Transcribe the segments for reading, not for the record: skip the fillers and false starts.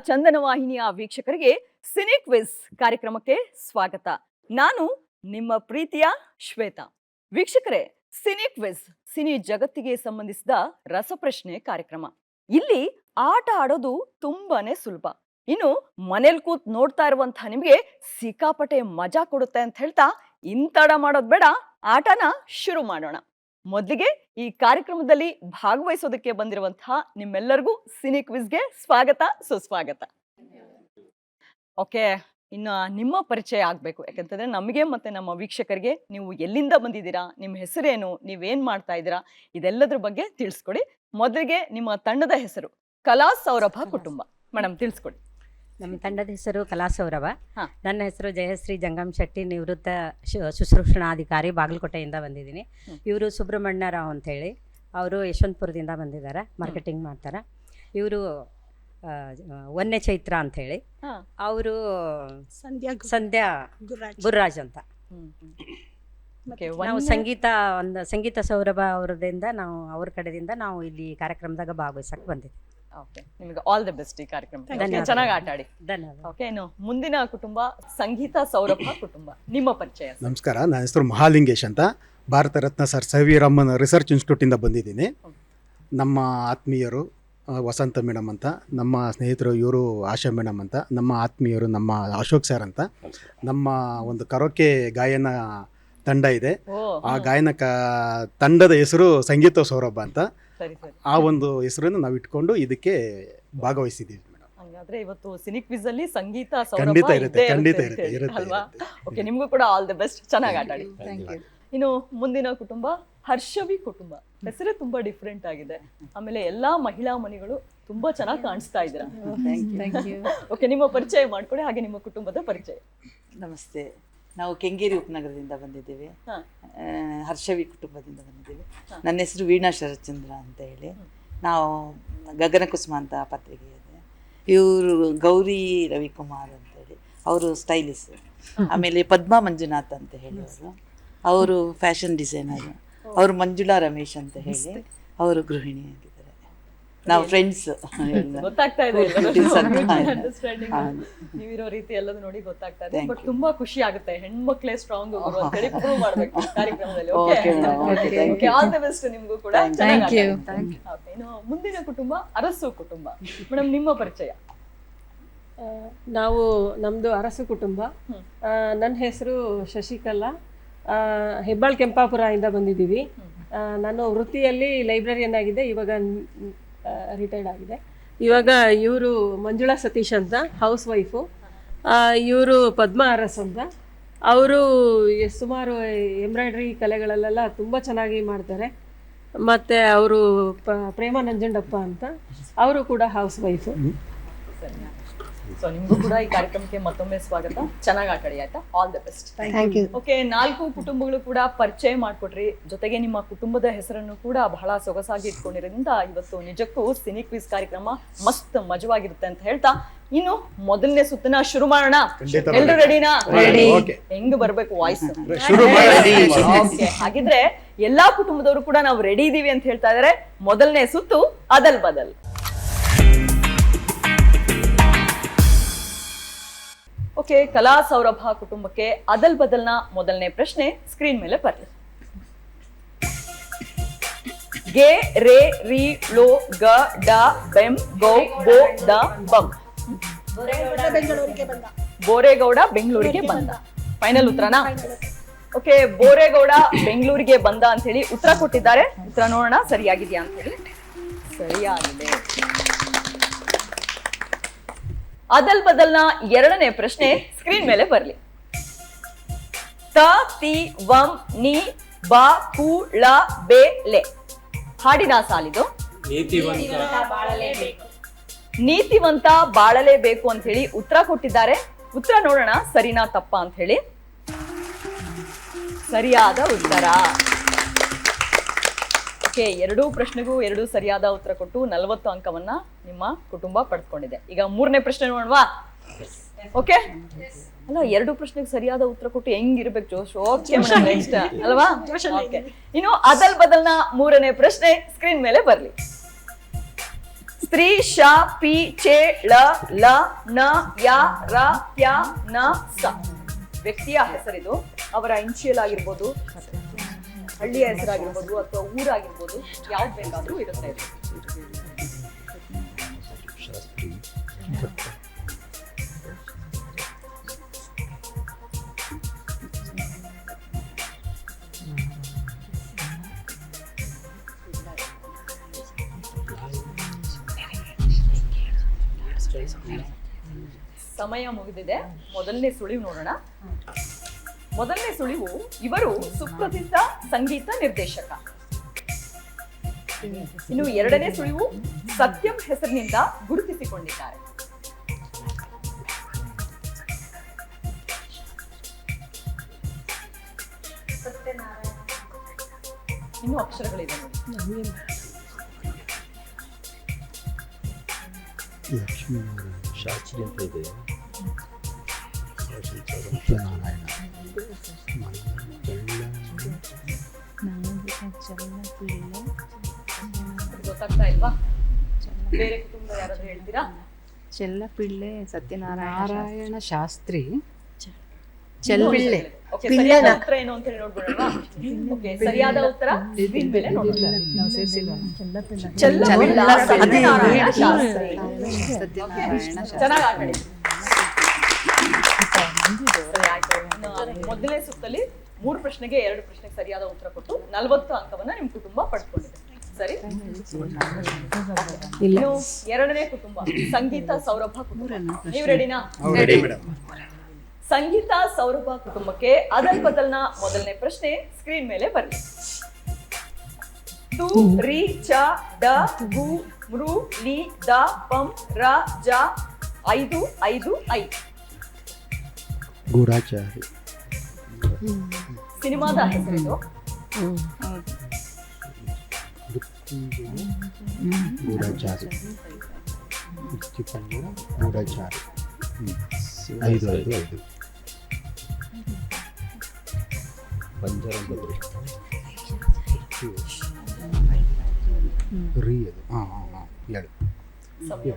ಚಂದನ ವಾಹಿನಿಯ ವೀಕ್ಷಕರಿಗೆ cine quiz ಕಾರ್ಯಕ್ರಮಕ್ಕೆ ಸ್ವಾಗತ. ನಾನು ನಿಮ್ಮ ಪ್ರೀತಿಯ ಶ್ವೇತಾ. ವೀಕ್ಷಕರೇ, ಸಿನಿ ಕ್ವಿಜ್ ಸಿನಿ ಜಗತ್ತಿಗೆ ಸಂಬಂಧಿಸಿದ ರಸಪ್ರಶ್ನೆ ಕಾರ್ಯಕ್ರಮ. ಇಲ್ಲಿ ಆಟ ಆಡೋದು ತುಂಬಾನೇ ಸುಲಭ. ಇನ್ನು ಮನೇಲಿ ಕೂತ್ ನೋಡ್ತಾ ಇರುವಂತಹ ನಿಮಗೆ ಸಿಕ್ಕಾಪಟ್ಟೆ ಮಜಾ ಕೊಡುತ್ತೆ ಅಂತ ಹೇಳ್ತಾ ಇಂತಡ ಮಾಡೋದ್ ಬೇಡ, ಆಟನ ಶುರು ಮಾಡೋಣ. ಮೊದಲಿಗೆ ಈ ಕಾರ್ಯಕ್ರಮದಲ್ಲಿ ಭಾಗವಹಿಸೋದಕ್ಕೆ ಬಂದಿರುವಂತಹ ನಿಮ್ಮೆಲ್ಲರಿಗೂ ಸಿನಿ ಕ್ವಿಜ್ಗೆ ಸ್ವಾಗತ, ಸುಸ್ವಾಗತ. ಓಕೆ, ಇನ್ನು ನಿಮ್ಮ ಪರಿಚಯ ಆಗ್ಬೇಕು. ಯಾಕಂತಂದ್ರೆ ನಮಗೆ ಮತ್ತೆ ನಮ್ಮ ವೀಕ್ಷಕರಿಗೆ ನೀವು ಎಲ್ಲಿಂದ ಬಂದಿದ್ದೀರಾ, ನಿಮ್ಮ ಹೆಸರೇನು, ನೀವೇನ್ ಮಾಡ್ತಾ ಇದ್ದೀರಾ, ಇದೆಲ್ಲದ್ರ ಬಗ್ಗೆ ತಿಳಿಸ್ಕೊಡಿ. ಮೊದಲಿಗೆ ನಿಮ್ಮ ತಂಡದ ಹೆಸರು ಕಲಾ ಸೌರಭ ಕುಟುಂಬ. ಮೇಡಮ್ ತಿಳಿಸ್ಕೊಡಿ. ನಮ್ಮ ತಂಡದ ಹೆಸರು ಕಲಾ ಸೌರಭ. ನನ್ನ ಹೆಸರು ಜಯಶ್ರೀ ಜಂಗಮ್ ಶೆಟ್ಟಿ, ನಿವೃತ್ತ ಶುಶ್ರೂಷಣಾಧಿಕಾರಿ, ಬಾಗಲಕೋಟೆಯಿಂದ ಬಂದಿದ್ದೀನಿ. ಇವರು ಸುಬ್ರಹ್ಮಣ್ಯ ರಾವ್ ಅಂತೇಳಿ, ಅವರು ಯಶವಂತಪುರದಿಂದ ಬಂದಿದ್ದಾರೆ, ಮಾರ್ಕೆಟಿಂಗ್ ಮಾಡ್ತಾರೆ. ಇವರು ವನ್ಯ ಚೈತ್ರ ಅಂಥೇಳಿ, ಅವರು ಸಂಧ್ಯಾ ಗುರುರಾಜ್ ಅಂತ. ನಾವು ಸಂಗೀತ ಸೌರಭ ಅವರದಿಂದ, ನಾವು ಅವ್ರ ಕಡೆಯಿಂದ ನಾವು ಇಲ್ಲಿ ಕಾರ್ಯಕ್ರಮದಾಗ ಭಾಗವಹಿಸಕ್ಕೆ ಬಂದಿದ್ದೀವಿ. ಓಕೆ, ನಿಮಗೆ ಆಲ್ ದಿ ಬೆಸ್ಟ್ ಈ ಕಾರ್ಯಕ್ರಮ. ಚೆನ್ನಾಗಿ ಆಟ ಆಡಿ. ಧನ್ಯವಾದ. ಓಕೆ, ಇನ್ನು ಮುಂದಿನ ಕುಟುಂಬ ಸಂಗೀತ ಸೌರಭ ಕುಟುಂಬ. ನಿಮ್ಮ ಪರಿಚಯ. ನಮಸ್ಕಾರ, ನನ್ನ ಹೆಸರು ಮಹಾಲಿಂಗೇಶ್ ಅಂತ, Bharat Ratna sir C V Raman research ಇನ್ಸ್ಟಿಟ್ಯೂಟಿಂದ ಬಂದಿದ್ದೀನಿ. ನಮ್ಮ ಆತ್ಮೀಯರು ವಸಂತ ಮೇಡಮ್ ಅಂತ, ನಮ್ಮ ಸ್ನೇಹಿತರು ಇವರು ಆಶಾ ಮೇಡಮ್ ಅಂತ, ನಮ್ಮ ಆತ್ಮೀಯರು ನಮ್ಮ ಅಶೋಕ್ ಸರ್ ಅಂತ. ನಮ್ಮ ಒಂದು ಕರೋಕೆ ಗಾಯನ ತಂಡ ಇದೆ. ಆ ಗಾಯನ ತಂಡದ ಹೆಸರು ಸಂಗೀತ ಸೌರಭ ಅಂತ. ಆ ಒಂದು ಹೆಸರನ್ನು ನಾವು ಇಟ್ಕೊಂಡು ಇದಕ್ಕೆ ಭಾಗವಹಿಸಿದ್ದೀವಿ ಮೇಡಮ್. ಹಾಗಾದ್ರೆ ಇವತ್ತು ಸಿನಿ ಕ್ವಿಜ್ ಅಲ್ಲಿ ಸಂಗೀತ ಖಂಡಿತ ಇರುತ್ತೆ ಅಲ್ವಾ? ಓಕೆ, ನಿಮಗೂ ಕೂಡ ಆಲ್ ದಿ ಬೆಸ್ಟ್. ಚೆನ್ನಾಗಿ ಆಟ ಆಡಿ. ಇನ್ನು ಮುಂದಿನ ಕುಟುಂಬ ಹರ್ಷವಿ ಕುಟುಂಬ. ಹೆಸರೇ ತುಂಬಾ ಡಿಫ್ರೆಂಟ್ ಆಗಿದೆ. ಆಮೇಲೆ ಎಲ್ಲಾ ಮಹಿಳಾ ಮಣಿಗಳು ತುಂಬಾ ಚೆನ್ನಾಗಿ ಕಾಣಿಸ್ತಾ ಇದ್ದೀರಾ. ಓಕೆ, ನಿಮ್ಮ ಪರಿಚಯ ಮಾಡ್ಕೊಡಿ, ಹಾಗೆ ನಿಮ್ಮ ಕುಟುಂಬದ ಪರಿಚಯ. ನಮಸ್ತೆ, ನಾವು ಕೆಂಗೇರಿ ಉಪನಗರದಿಂದ ಬಂದಿದ್ದೇವೆ. ಹರ್ಷವಿ ಕುಟುಂಬದಿಂದ ಬಂದಿದ್ದೇವೆ. ನನ್ನ ಹೆಸರು ವೀಣಾ ಶರತ್ಚಂದ್ರ ಅಂತ ಹೇಳಿ. ನಾವು ಗಗನ ಕುಸುಮ ಅಂತ ಪತ್ರಿಕೆ ಇದೆ. ಇವರು ಗೌರಿ ರವಿಕುಮಾರ್ ಅಂತೇಳಿ, ಅವರು ಸ್ಟೈಲಿಸ್ಟ್. ಆಮೇಲೆ ಪದ್ಮಾ ಮಂಜುನಾಥ್ ಅಂತ ಹೇಳಿ ಅವರು ಫ್ಯಾಷನ್ ಡಿಸೈನರ್. ಅವರು ಮಂಜುಳಾ ರಮೇಶ್ ಅಂತ ಹೇಳಿ, ಅವರು ಗೃಹಿಣಿ ಆಗಿದ್ದಾರೆ. ನಾವು ಫ್ರೆಂಡ್ಸ್. ಗೊತ್ತಾಗ್ತಾ ಇದೆ, ನೀವಿರೋ ರೀತಿ ಎಲ್ಲದೂ ನೋಡಿ ಗೊತ್ತಾಗ್ತಾ ಇದೆ. ಬಟ್ ತುಂಬಾ ಖುಷಿ ಆಗುತ್ತೆ, ಹೆಣ್ಮಕ್ಳೇ ಸ್ಟ್ರಾಂಗ್ ಅಂತೇಳಿ ಪ್ರೂವ್ ಮಾಡ್ಬೇಕು ಕಾರ್ಯಕ್ರಮದಲ್ಲಿ. ಓಕೆ, ಆಲ್ ದಿ ಬೆಸ್ಟ್ ನಿಮ್ಗೂ ಕೂಡ. ಇನ್ನು ಮುಂದಿನ ಕುಟುಂಬ ಅರಸು ಕುಟುಂಬ. ಮೇಡಮ್, ನಿಮ್ಮ ಪರಿಚಯ. ನಮ್ದು ಅರಸು ಕುಟುಂಬ. ನನ್ನ ಹೆಸರು ಶಶಿಕಲಾ, ಹೆಬ್ಬಾಳ್ ಕೆಂಪಾಪುರ ಇಂದ ಬಂದಿದ್ದೀವಿ. ನಾನು ವೃತ್ತಿಯಲ್ಲಿ ಲೈಬ್ರರಿಯನ್ ಆಗಿದೆ, ಇವಾಗ ರಿಟೈರ್ಡ್ ಆಗಿದೆ. ಇವಾಗ ಇವರು ಮಂಜುಳಾ ಸತೀಶ್ ಅಂತ, ಹೌಸ್ ವೈಫು. ಇವರು ಪದ್ಮಾ ಅರಸ್ ಅಂತ, ಅವರು ಸುಮಾರು ಎಂಬ್ರಾಯ್ಡ್ರಿ ಕಲೆಗಳಲ್ಲೆಲ್ಲ ತುಂಬ ಚೆನ್ನಾಗಿ ಮಾಡ್ತಾರೆ. ಮತ್ತು ಅವರು ಪ್ರೇಮ ನಂಜುಂಡಪ್ಪ ಅಂತ, ಅವರು ಕೂಡ ಹೌಸ್ ವೈಫು. ಸೊ ನಿಮ್ಗೂ ಕೂಡ ಈ ಕಾರ್ಯಕ್ರಮಕ್ಕೆ ಮತ್ತೊಮ್ಮೆ ಸ್ವಾಗತ. ಚೆನ್ನಾಗಿ ಆಟ ಆಡಿ, ಆಯ್ತಾ? All the best. ಓಕೆ, 4 ಕುಟುಂಬಗಳು ಕೂಡ ಪರಿಚಯ ಮಾಡ್ಕೊಟ್ರಿ. ಜೊತೆಗೆ ನಿಮ್ಮ ಕುಟುಂಬದ ಹೆಸರನ್ನು ಕೂಡ ಬಹಳ ಸೊಗಸಾಗಿ ಇಟ್ಕೊಂಡಿರೋದ್ರಿಂದ ಇವತ್ತು ನಿಜಕ್ಕೂ ಸಿನಿ ಕ್ವಿಜ್ ಕಾರ್ಯಕ್ರಮ ಮಸ್ತ್ ಮಜವಾಗಿರುತ್ತೆ ಅಂತ ಹೇಳ್ತಾ ಇನ್ನು ಮೊದಲನೇ ಸುತ್ತನ ಶುರು ಮಾಡೋಣ. ಎಲ್ರು ರೆಡಿನಾ? ಹೆಂಗ್ ಬರ್ಬೇಕು ವಾಯ್ಸ್? ಹಾಗಿದ್ರೆ ಎಲ್ಲಾ ಕುಟುಂಬದವರು ಕೂಡ ನಾವು ರೆಡಿ ಇದೀವಿ ಅಂತ ಹೇಳ್ತಾ ಇದಾರೆ. ಮೊದಲನೇ ಸುತ್ತು ಅದಲ್ ಬದಲ್. ಓಕೆ, ಕಲಾ ಸೌರಭ ಕುಟುಂಬಕ್ಕೆ ಅದಲ್ ಬದಲ್ನ ಮೊದಲನೇ ಪ್ರಶ್ನೆ ಸ್ಕ್ರೀನ್ ಮೇಲೆ ಬರಲಿ. ಗೆ ರೇ ರಿ ಲೋ ಗ ಡ ಬೆಂ ಗೌ ಬೋ ದ ಬಂ. ಬೋರೇಗೌಡ ಬೆಂಗಳೂರಿಗೆ ಬಂದ. ಫೈನಲ್ ಉತ್ತರನಾ? ಓಕೆ, ಬೋರೇಗೌಡ ಬೆಂಗಳೂರಿಗೆ ಬಂದ ಅಂತ ಹೇಳಿ ಉತ್ತರ ಕೊಟ್ಟಿದ್ದಾರೆ. ಉತ್ತರ ನೋಡೋಣ ಸರಿಯಾಗಿದೆಯಾ ಅಂತ ಹೇಳಿ. ಸರಿಯಾಗಿದೆ. ಅದಲ್ ಬದಲ್ನ ಎರಡನೇ ಪ್ರಶ್ನೆ ಸ್ಕ್ರೀನ್ ಮೇಲೆ ಬರಲಿ. ತ ತಿ ವಂ ನಿ ಬ ಕು ಳ ಬೆ ಲೆ. ಹಾಡಿನ ಸಾಲಿದು ನೀತಿವಂತ ಬಾಳಲೇಬೇಕು ಅಂತ ಹೇಳಿ ಉತ್ತರ ಕೊಟ್ಟಿದ್ದಾರೆ. ಉತ್ತರ ನೋಡೋಣ ಸರಿನಾ ತಪ್ಪಾ ಅಂತ ಹೇಳಿ. ಸರಿಯಾದ ಉತ್ತರ. ಓಕೆ, ಎರಡೂ ಪ್ರಶ್ನೆಗೂ 2 ಸರಿಯಾದ ಉತ್ತರ ಕೊಟ್ಟು 40 ಅಂಕವನ್ನ ನಿಮ್ಮ ಕುಟುಂಬ ಪಡೆದುಕೊಂಡಿದೆ. ಈಗ ಮೂರನೇ ಪ್ರಶ್ನೆ ನೋಡುವ. ಓಕೆ, ಅಲ್ಲ 2 ಪ್ರಶ್ನೆಗೆ ಸರಿಯಾದ ಉತ್ತರ ಕೊಟ್ಟು ಹೆಂಗಿರ್ಬೇಕು ಜೋಶ್? ಓಕೆ ನೆಕ್ಸ್ಟ್ ಅಲ್ವಾ? ಓಕೆ, ಇನ್ನು ಅದಲ್ ಬದಲ್ನ ಮೂರನೇ ಪ್ರಶ್ನೆ ಸ್ಕ್ರೀನ್ ಮೇಲೆ ಬರ್ಲಿ. ಸ್ತ್ರೀ ಶ ಪಿ ಚೆ ಳ ಲ ನ ಯ ರ ಯ ನ ಸ. ವ್ಯಕ್ತಿಯ ಹೆಸರಿದು. ಅವರ ಇನ್ಷಿಯಲ್ ಆಗಿರ್ಬೋದು, ಹಳ್ಳಿಯ ಹೆಸರಾಗಿರ್ಬೋದು, ಅಥವಾ ಊರಾಗಿರ್ಬೋದು, ಯಾವ್ದು ಬೇಕಾದ್ರೂ ಇರುತ್ತೆ ಇದು. ಸಮಯ ಮುಗಿದಿದೆ. ಮೊದಲನೇ ಸುಳಿವು ನೋಡೋಣ. ಮೊದಲನೇ ಸುಳಿವು, ಇವರು ಸುಪ್ರಸಿದ್ಧ ಸಂಗೀತ ನಿರ್ದೇಶಕ. ಇನ್ನು ಎರಡನೇ ಸುಳಿವು, ಸತ್ಯಂ ಹೆಸರಿನಿಂದ ಗುರುತಿಸಿಕೊಂಡಿದ್ದಾರೆ. ಇನ್ನು ಅಕ್ಷರಗಳಿದೆ ನೋಡಿ. ಲಕ್ಷ್ಮೀನಾರಾಯಣ ಶಾಸ್ತ್ರಿ ಅಂತ ಇದೆ. ಸತ್ಯನಾರಾಯಣ ಗೊತ್ತಾಗ್ತಾ ಇಲ್ವಾ? ಬೇರೆ ಕುಟುಂಬ ಯಾರಾದ್ರೂ ಹೇಳ್ತೀರಾ? ಚೆಲ್ಲಪಿಳ್ಳೆ ಸತ್ಯನಾರಾಯಣ ಶಾಸ್ತ್ರಿ ಚೆಲ್ಪಿಳ್ಳೆ. Okay, ಸರಿಯಾದ ಉತ್ತರ ಏನು ಅಂತ ಹೇಳಿ ನೋಡ್ಬಿಡೋಣ. Okay, ಸರಿಯಾದ ಉತ್ತರ ಸ್ಕ್ರೀನ್ ಮೇಲೆ ನೋಡೋಣ. ನಾವು ಸೇರಿಸಿಲ್ವಾ? ಚೆಲ್ಲಪಿಳ್ಳ ಸತ್ಯನಾರಾಯಣ ಶಾಸ್ತ್ರಿ. ಸತ್ಯನಾರಾಯಣ ಚೆನ್ನಾಗಿ ಆಟ ಆಡಿ. ಸರಿ, ಆಯ್ತು. ಇನ್ನು ಮೊದಲನೇ ಸುತ್ತಲ್ಲಿ 3 ಪ್ರಶ್ನೆಗೆ 2 ಪ್ರಶ್ನೆಗೆ ಸರಿಯಾದ ಉತ್ತರ ಕೊಟ್ಟು 40 ಅಂಕವನ್ನ ನಿಮ್ ಕುಟುಂಬ ಪಡ್ಕೊಂಡಿದೆ. ಸರಿ, ಇನ್ನು ಎರಡನೇ ಕುಟುಂಬ ಸಂಗೀತ ಸೌರಭ ಕುಟುಂಬ. ನೀವು ರೆಡಿನಾ? ಸಂಗೀತ ಸೌರಭ ಕುಟುಂಬಕ್ಕೆ ಅದಲ್ ಬದಲ್ನ ಮೊದಲನೇ ಪ್ರಶ್ನೆ ಸ್ಕ್ರೀನ್ ಮೇಲೆ ಬರಲಿ. ತು ರಿ ಚ ಡ ಗು ಮೃ ಲಿ ದ ಪಂ ರ ಜ 5 5 5. ಗೂಢಾಚಾರಿ. ಸಿನಿಮಾದ ಹೆಸರಿದು. ಗೂಢಾಚಾರಿ. ಗೂಢಾಚಾರಿ. 5 5 5. ಪಂಜರ ಅಂತ ಬರೀ. ರೀ ಅದು. ಹೇಳು. ಸಮಯ.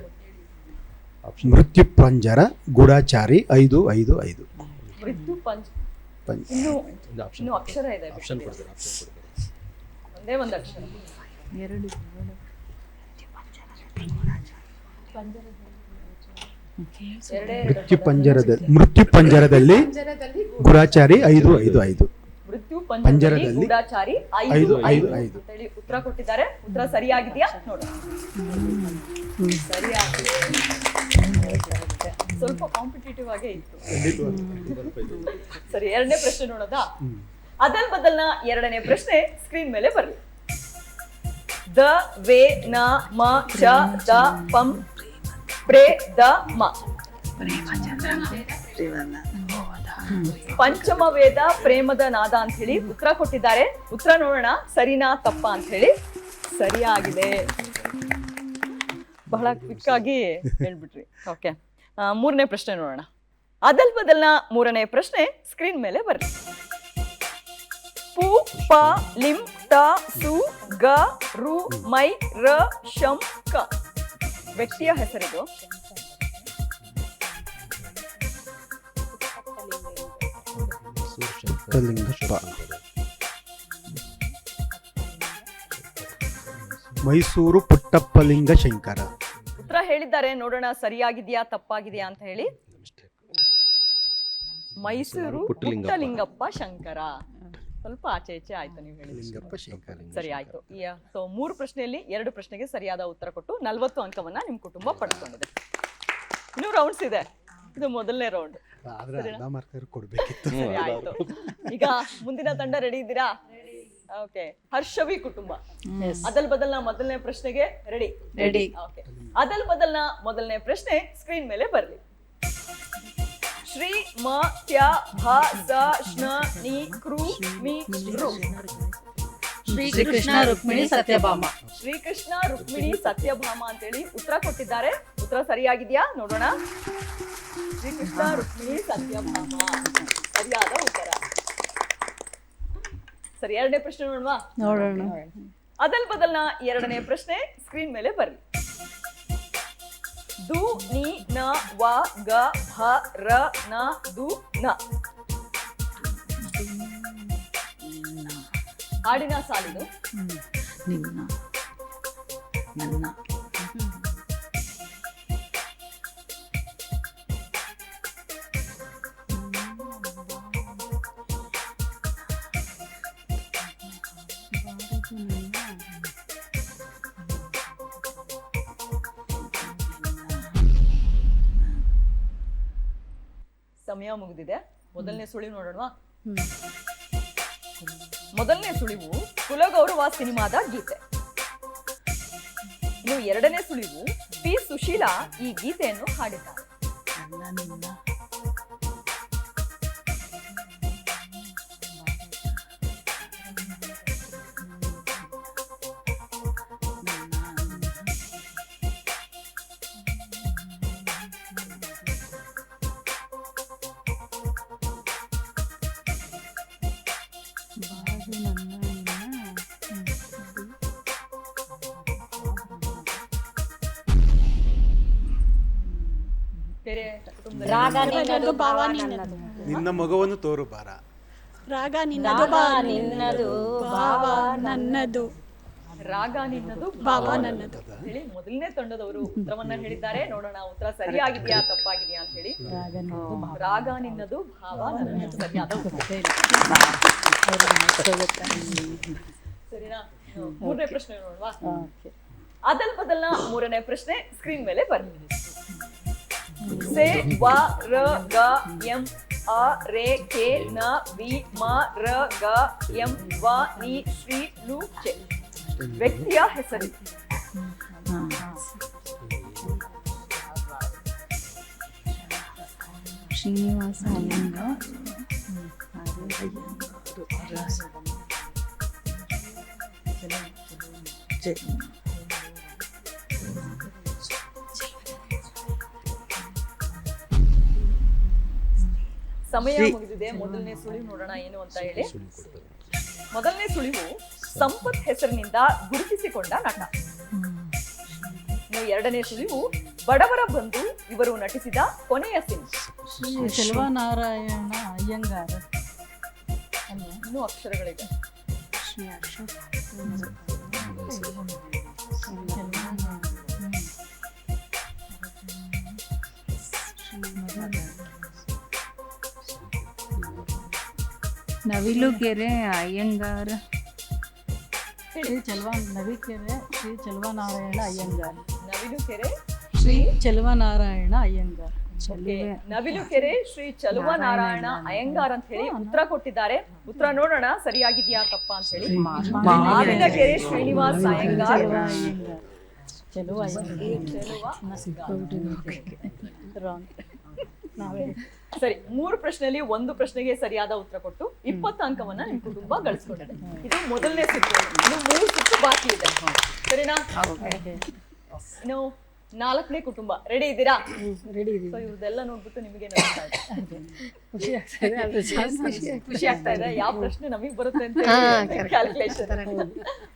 ಮೃತ್ಯು ಪಂಜರ ಗೂಢಾಚಾರಿ 5 5 5. ಮೃತ್ಯು ಪಂಜ. ಪಂಜ. ಇನ್ನು ಅಕ್ಷರ ಇದೆ. ಆಪ್ಷನ್ ಕೊಡ್ತಾರೆ, ಆಪ್ಷನ್ ಕೊಡ್ತಾರೆ. ಒಂದೇ ಒಂದು ಅಕ್ಷರ. ಮೃತ್ಯು ಪಂಜರದಲ್ಲಿ ಗೂಢಾಚಾರಿ 5 5 5. ಮೃತ್ಯು ಪಂಜರದಲ್ಲಿ ಗೂಢಾಚಾರಿ 5 5 5 ಅಂತ ಹೇಳಿ ಉತ್ತರ ಕೊಟ್ಟಿದ್ದಾರೆ. ಉತ್ತರ ಸರಿಯಾಗಿದೆಯಾ ನೋಡೋಣ. ಸರಿಯಾಗಿದೆ. ಸ್ವಲ್ಪ ಕಾಂಪಿಟೇಟಿವ್ ಆಗೇ ಇತ್ತು. ಸರಿ, ಎರಡನೇ ಪ್ರಶ್ನೆ ನೋಡೋದಾ? ಅದಲ್ ಬದಲ್ನ ಎರಡನೇ ಪ್ರಶ್ನೆ ಸ್ಕ್ರೀನ್ ಮೇಲೆ ಬರಲಿ. ದ ವೇ ನ ಮ ಚ ದ ಪಂ ಪ್ರೇ ದ ಮ. ಪಂಚಮ ವೇದ ಪ್ರೇಮದ ನಾದ ಅಂತ ಹೇಳಿ ಉತ್ತರ ಕೊಟ್ಟಿದ್ದಾರೆ. ಉತ್ತರ ನೋಡೋಣ, ಸರಿನಾ ತಪ್ಪಾ ಅಂತ ಹೇಳಿ. ಸರಿಯಾಗಿದೆ. ಬಹಳ ಕ್ವಿಕ್ ಆಗಿ ಹೇಳ್ಬಿಟ್ರಿ. ಓಕೆ, ಮೂರನೇ ಪ್ರಶ್ನೆ ನೋಡೋಣ. ಅದಲ್ ಬದಲ್ನ ಮೂರನೇ ಪ್ರಶ್ನೆ ಸ್ಕ್ರೀನ್ ಮೇಲೆ ಬರ್ರಿ. ಪು ಪ ಲಿಂ ತ ಸು ಗ ರು ಮೈ ರ ಶಂ ಕ. ವ್ಯಕ್ತಿಯ ಹೆಸರಿದು. ಮೈಸೂರು ಪುಟ್ಟಪ್ಪಲಿಂಗ ಶಂಕರ. ಉತ್ತರ ಹೇಳಿದ್ದಾರೆ, ನೋಡೋಣ ಸರಿಯಾಗಿದೆಯಾ ತಪ್ಪಾಗಿದೆಯಾ ಅಂತ ಹೇಳಿ. ಮೈಸೂರು ಪುಟ್ಟಲಿಂಗಪ್ಪ ಶಂಕರ. ಸ್ವಲ್ಪ ಆಚೆ ಈಚೆ ಆಯ್ತು ನೀವು ಹೇಳಿದ. ಸರಿ ಆಯ್ತು. ಸೊ 3 ಪ್ರಶ್ನೆಯಲ್ಲಿ 2 ಪ್ರಶ್ನೆಗೆ ಸರಿಯಾದ ಉತ್ತರ ಕೊಟ್ಟು 40 ಅಂಕವನ್ನ ನಿಮ್ ಕುಟುಂಬ ಪಡ್ಕೊಂಡಿದೆ. ಇನ್ನೂ ರೌಂಡ್ಸ್ ಇದೆ. ಇದು ಮೊದಲನೇ ರೌಂಡ್. ಸರಿ ಆಯ್ತು. ಈಗ ಮುಂದಿನ ತಂಡ ರೆಡಿ ಇದ್ದೀರಾ? ಓಕೆ, ಹರ್ಷವಿ ಕುಟುಂಬ ಅದಲ್ ಬದಲ್ನ ಮೊದಲನೇ ಪ್ರಶ್ನೆಗೆ ರೆಡಿ? ಓಕೆ, ಅದಲ್ ಬದಲ್ನ ಮೊದಲನೇ ಪ್ರಶ್ನೆ ಸ್ಕ್ರೀನ್ ಮೇಲೆ ಬರಲಿ. ಶ್ರೀ ಮ ತ್ಯ ಭ ಸ ಶ್ನ ನಿ ಕೃ ಮಿ ರು. ಶ್ರೀಕೃಷ್ಣ ರುಕ್ಮಿಣಿ ಸತ್ಯಭಾಮ. ಶ್ರೀಕೃಷ್ಣ ರುಕ್ಮಿಣಿ ಸತ್ಯಭಾಮ ಅಂತೇಳಿ ಉತ್ತರ ಕೊಟ್ಟಿದ್ದಾರೆ. ಉತ್ತರ ಸರಿಯಾಗಿದೆಯಾ ನೋಡೋಣ. ಶ್ರೀಕೃಷ್ಣ ರುಕ್ಮಿಣಿ ಸತ್ಯಭಾಮ ಸರಿಯಾದ ಉತ್ತರ. ಸರಿ, ಎರಡನೇ ಪ್ರಶ್ನೆ ನೋಡೋಣ. ಅದಲ್ ಬದಲ್ನ ಎರಡನೇ ಪ್ರಶ್ನೆ ಸ್ಕ್ರೀನ್ ಮೇಲೆ ಬರ್ರಿ. ದು ನಿ ನ ವ ಗ ಭ ರ ನ ದು ನ. ಹಾಡಿನ ಸಾಲಿದು. ನಿನ್ನ ನನ್ನ ಸಮಯ ಮುಗಿದಿದೆ. ಮೊದಲನೇ ಸುಳಿವು ನೋಡೋಣವಾ? ಮೊದಲನೇ ಸುಳಿವು ಕುಲಗೌರವ ಸಿನಿಮಾದ ಗೀತೆ. ಇನ್ನು ಎರಡನೇ ಸುಳಿವು ಪಿ ಸುಶೀಲಾ ಈ ಗೀತೆಯನ್ನು ಹಾಡಿದ್ದಾರೆ. ನನ್ನ ನಿನ್ನ ಬೇರೆ ಕುಟುಂಬದಲ್ಲಿ ರಾಗ ನಿನ್ನದು ಭಾವ ನನ್ನದು. ನಿನ್ನ ಮಗುವನ್ನು ತೋರು ಬಾರ. ರಾಗ ನಿನ್ನದು ಭಾವ ನನ್ನದು. ರಾಗ ನಿನ್ನದು ಭಾವ ನನ್ನದು ಹೇಳಿ ಮೊದಲನೇ ತಂಡದವರು ಉತ್ತರವನ್ನ ಹೇಳಿದ್ದಾರೆ. ನೋಡೋಣ ಉತ್ತರ ಸರಿಯಾಗಿದೆಯಾ ತಪ್ಪಾಗಿದೆಯಾ ಅಂತ ಹೇಳಿ. ರಾಗ ನಿನ್ನದು ಭಾವ ನನ್ನದು ಸರಿಯಾದ ಉತ್ತರ. ಸರಿನಾ? ಮೂರನೇ ಪ್ರಶ್ನೆ ನೋಡುವ. ಅದಲ್ ಬದಲ್ನ ಮೂರನೇ ಪ್ರಶ್ನೆ ಸ್ಕ್ರೀನ್ ಮೇಲೆ ಬನ್ನಿ. ಸೆ ವ ರ ಗ ಎಂ ಅ ರೇ ಕೆ ನ ವಿ ಮ ರ ಗ ಎಂ ವ ನಿ ಶ್ರೀ ನು ಚೆ. ವ್ಯಕ್ತಿಯ ಹೆಸರು. ಶ್ರೀನಿವಾಸ ಅಯ್ಯಂಗಾರ್. ಸಮಯ ಮುಗಿದಿದೆ. ಮೊದಲನೇ ಸುಳಿವು ನೋಡೋಣ ಏನು ಅಂತ ಹೇಳಿ. ಮೊದಲನೇ ಸುಳಿವು ಸಂಪತ್ ಹೆಸರಿನಿಂದ ಗುರುತಿಸಿಕೊಂಡ ನಟ. ಇನ್ನು ಎರಡನೇ ಸುಳಿವು ಬಡವರ ಬಂಧು ಇವರು ನಟಿಸಿದ ಕೊನೆಯ ಸಿನಿಮಾ. ಚೆಲುವನಾರಾಯಣ ಅಯ್ಯಂಗಾರ. ಇನ್ನೂ ಅಕ್ಷರಗಳಿದೆ. ನವಿಲುಗೆರೆ ಅಯ್ಯಂಗಾರ್. ನವಿಕೆರೆ ಶ್ರೀ ಚೆಲುವನಾರಾಯಣ ಅಯ್ಯಂಗಾರ. ನವಿಲುಕೆರೆ ಶ್ರೀ ಚೆಲುವನಾರಾಯಣ ಅಯ್ಯಂಗಾರ. ನವಿಲುಕೆರೆ ಶ್ರೀ ಚಲುವನಾರಾಯಣ ಅಯ್ಯಂಗಾರ್ ಅಂತ ಹೇಳಿ ಉತ್ತರ ಕೊಟ್ಟಿದ್ದಾರೆ. ಉತ್ತರ ನೋಡೋಣ ಸರಿಯಾಗಿದ್ಯಾ ತಪ್ಪಾ ಅಂತ ಹೇಳಿ. ಮಾವಿನಕೆರೆ ಶ್ರೀನಿವಾಸ್ ಅಯ್ಯಂಗಾರ್. ಸರಿ, 3 ಪ್ರಶ್ನೆಯಲ್ಲಿ 1 ಪ್ರಶ್ನೆಗೆ ಸರಿಯಾದ ಉತ್ತರ ಕೊಟ್ಟು 20 ಅಂಕವನ್ನ ನಿಮ್ ಕುಟುಂಬ ಗಳಿಸ್ಕೊಂಡಿದೆ. ಇದು ಮೊದಲನೇ ಸುತ್ತು. ಇನ್ನು 3 ಸುತ್ತು ಬಾಕಿ ಇದೆ. ಸರಿನಾ? ಇನ್ನು 4ನೇ ಕುಟುಂಬ. ರೆಡಿ ಇದ್ದೀರಾ? ರೆಡಿ ಸೊ ಇವ್ರದೆಲ್ಲ ನೋಡ್ಬಿಟ್ಟು ನಿಮಗೆ ನಗ್ತಾ ಇದೆ. ಖುಷಿ ಆಗ್ತಾ ಇದೆ. ಯಾವ ಪ್ರಶ್ನೆ ನಮಗ್ ಬರುತ್ತೆ ಅಂತ ಕ್ಯಾಲ್ಕುಲೇಷನ್.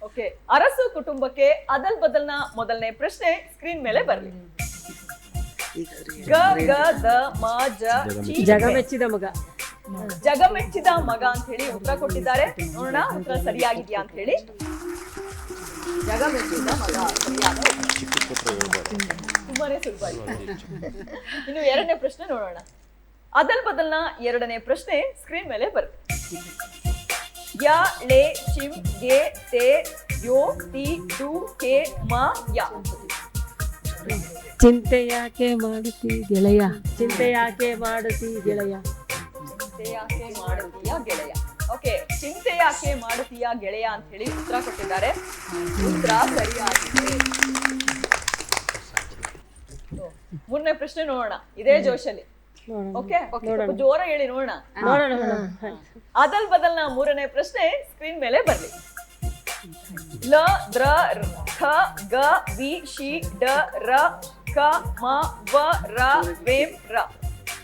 ಓಕೆ, ಅರಸು ಕುಟುಂಬಕ್ಕೆ ಅದಲ್ ಬದಲ್ನ ಮೊದಲನೇ ಪ್ರಶ್ನೆ ಸ್ಕ್ರೀನ್ ಮೇಲೆ ಬರ್ಲಿ. ಗ ಗ ದ ಮ ಜ ಚಿ ಜಗಮೆಚ್ಚಿದ ಮಗ. ಜಗಮೆಚ್ಚಿದ ಮಗ ಅಂತ ಹೇಳಿ ಉತ್ತರ ಕೊಟ್ಟಿದ್ದಾರೆ. ನೋಡೋಣ ಉತ್ತರ ಸರಿಯಾಗಿದ್ಯಾ ಅಂತ ಹೇಳಿ. ಜಗಮೆಚ್ಚಿದ ಮಗ ಸರಿಯಾದ ತುಂಬಾನೇ ಸುಲಭ ಆಯ್ತು. ಇನ್ನು 2ನೇ ಪ್ರಶ್ನೆ ನೋಡೋಣ. ಅದಲ್ ಬದಲ್ನ 2ನೇ ಪ್ರಶ್ನೆ ಸ್ಕ್ರೀನ್ ಮೇಲೆ ಬರುತ್ತೆ. ಯ ಳೆ ಚಿಂ ಗೆ te ಯೋ ತಿ ದು ಕೆ ಮ ಯ. ಚಿಂತೆ ಯಾಕೆ ಮಾಡುತ್ತಿ ಗೆಳೆಯ, ಚಿಂತೆ ಯಾಕೆ ಮಾಡುತ್ತಿ ಗೆಳೆಯ. ಚಿಂತೆ ಯಾಕೆ ಮಾಡುತ್ತೀಯ ಗೆಳೆಯ. ಓಕೆ, ಚಿಂತೆ ಯಾಕೆ ಮಾಡುತ್ತೀಯ ಗೆಳೆಯ ಅಂತ ಹೇಳಿ ಉತ್ತರ ಕೊಟ್ಟಿದ್ದಾರೆ. ಉತ್ತರ ಸರಿಯಾಗಿದೆ. 3ನೇ ಪ್ರಶ್ನೆ ನೋಡೋಣ ಇದೇ ಜೋಶಲ್ಲಿ. ಓಕೆ, ಸ್ವಲ್ಪ ಜೋರ ಹೇಳಿ ನೋಡೋಣ. ಅದಲ್ ಬದಲ್ನ 3ನೇ ಪ್ರಶ್ನೆ ಸ್ಕ್ರೀನ್ ಮೇಲೆ ಬರ್ಲಿ. ಲ ದ್ರ ಖ ಗ ವಿ ಶಿ ಡ ರ ಕ ಮ ವ ರ ವೇಂ ರ.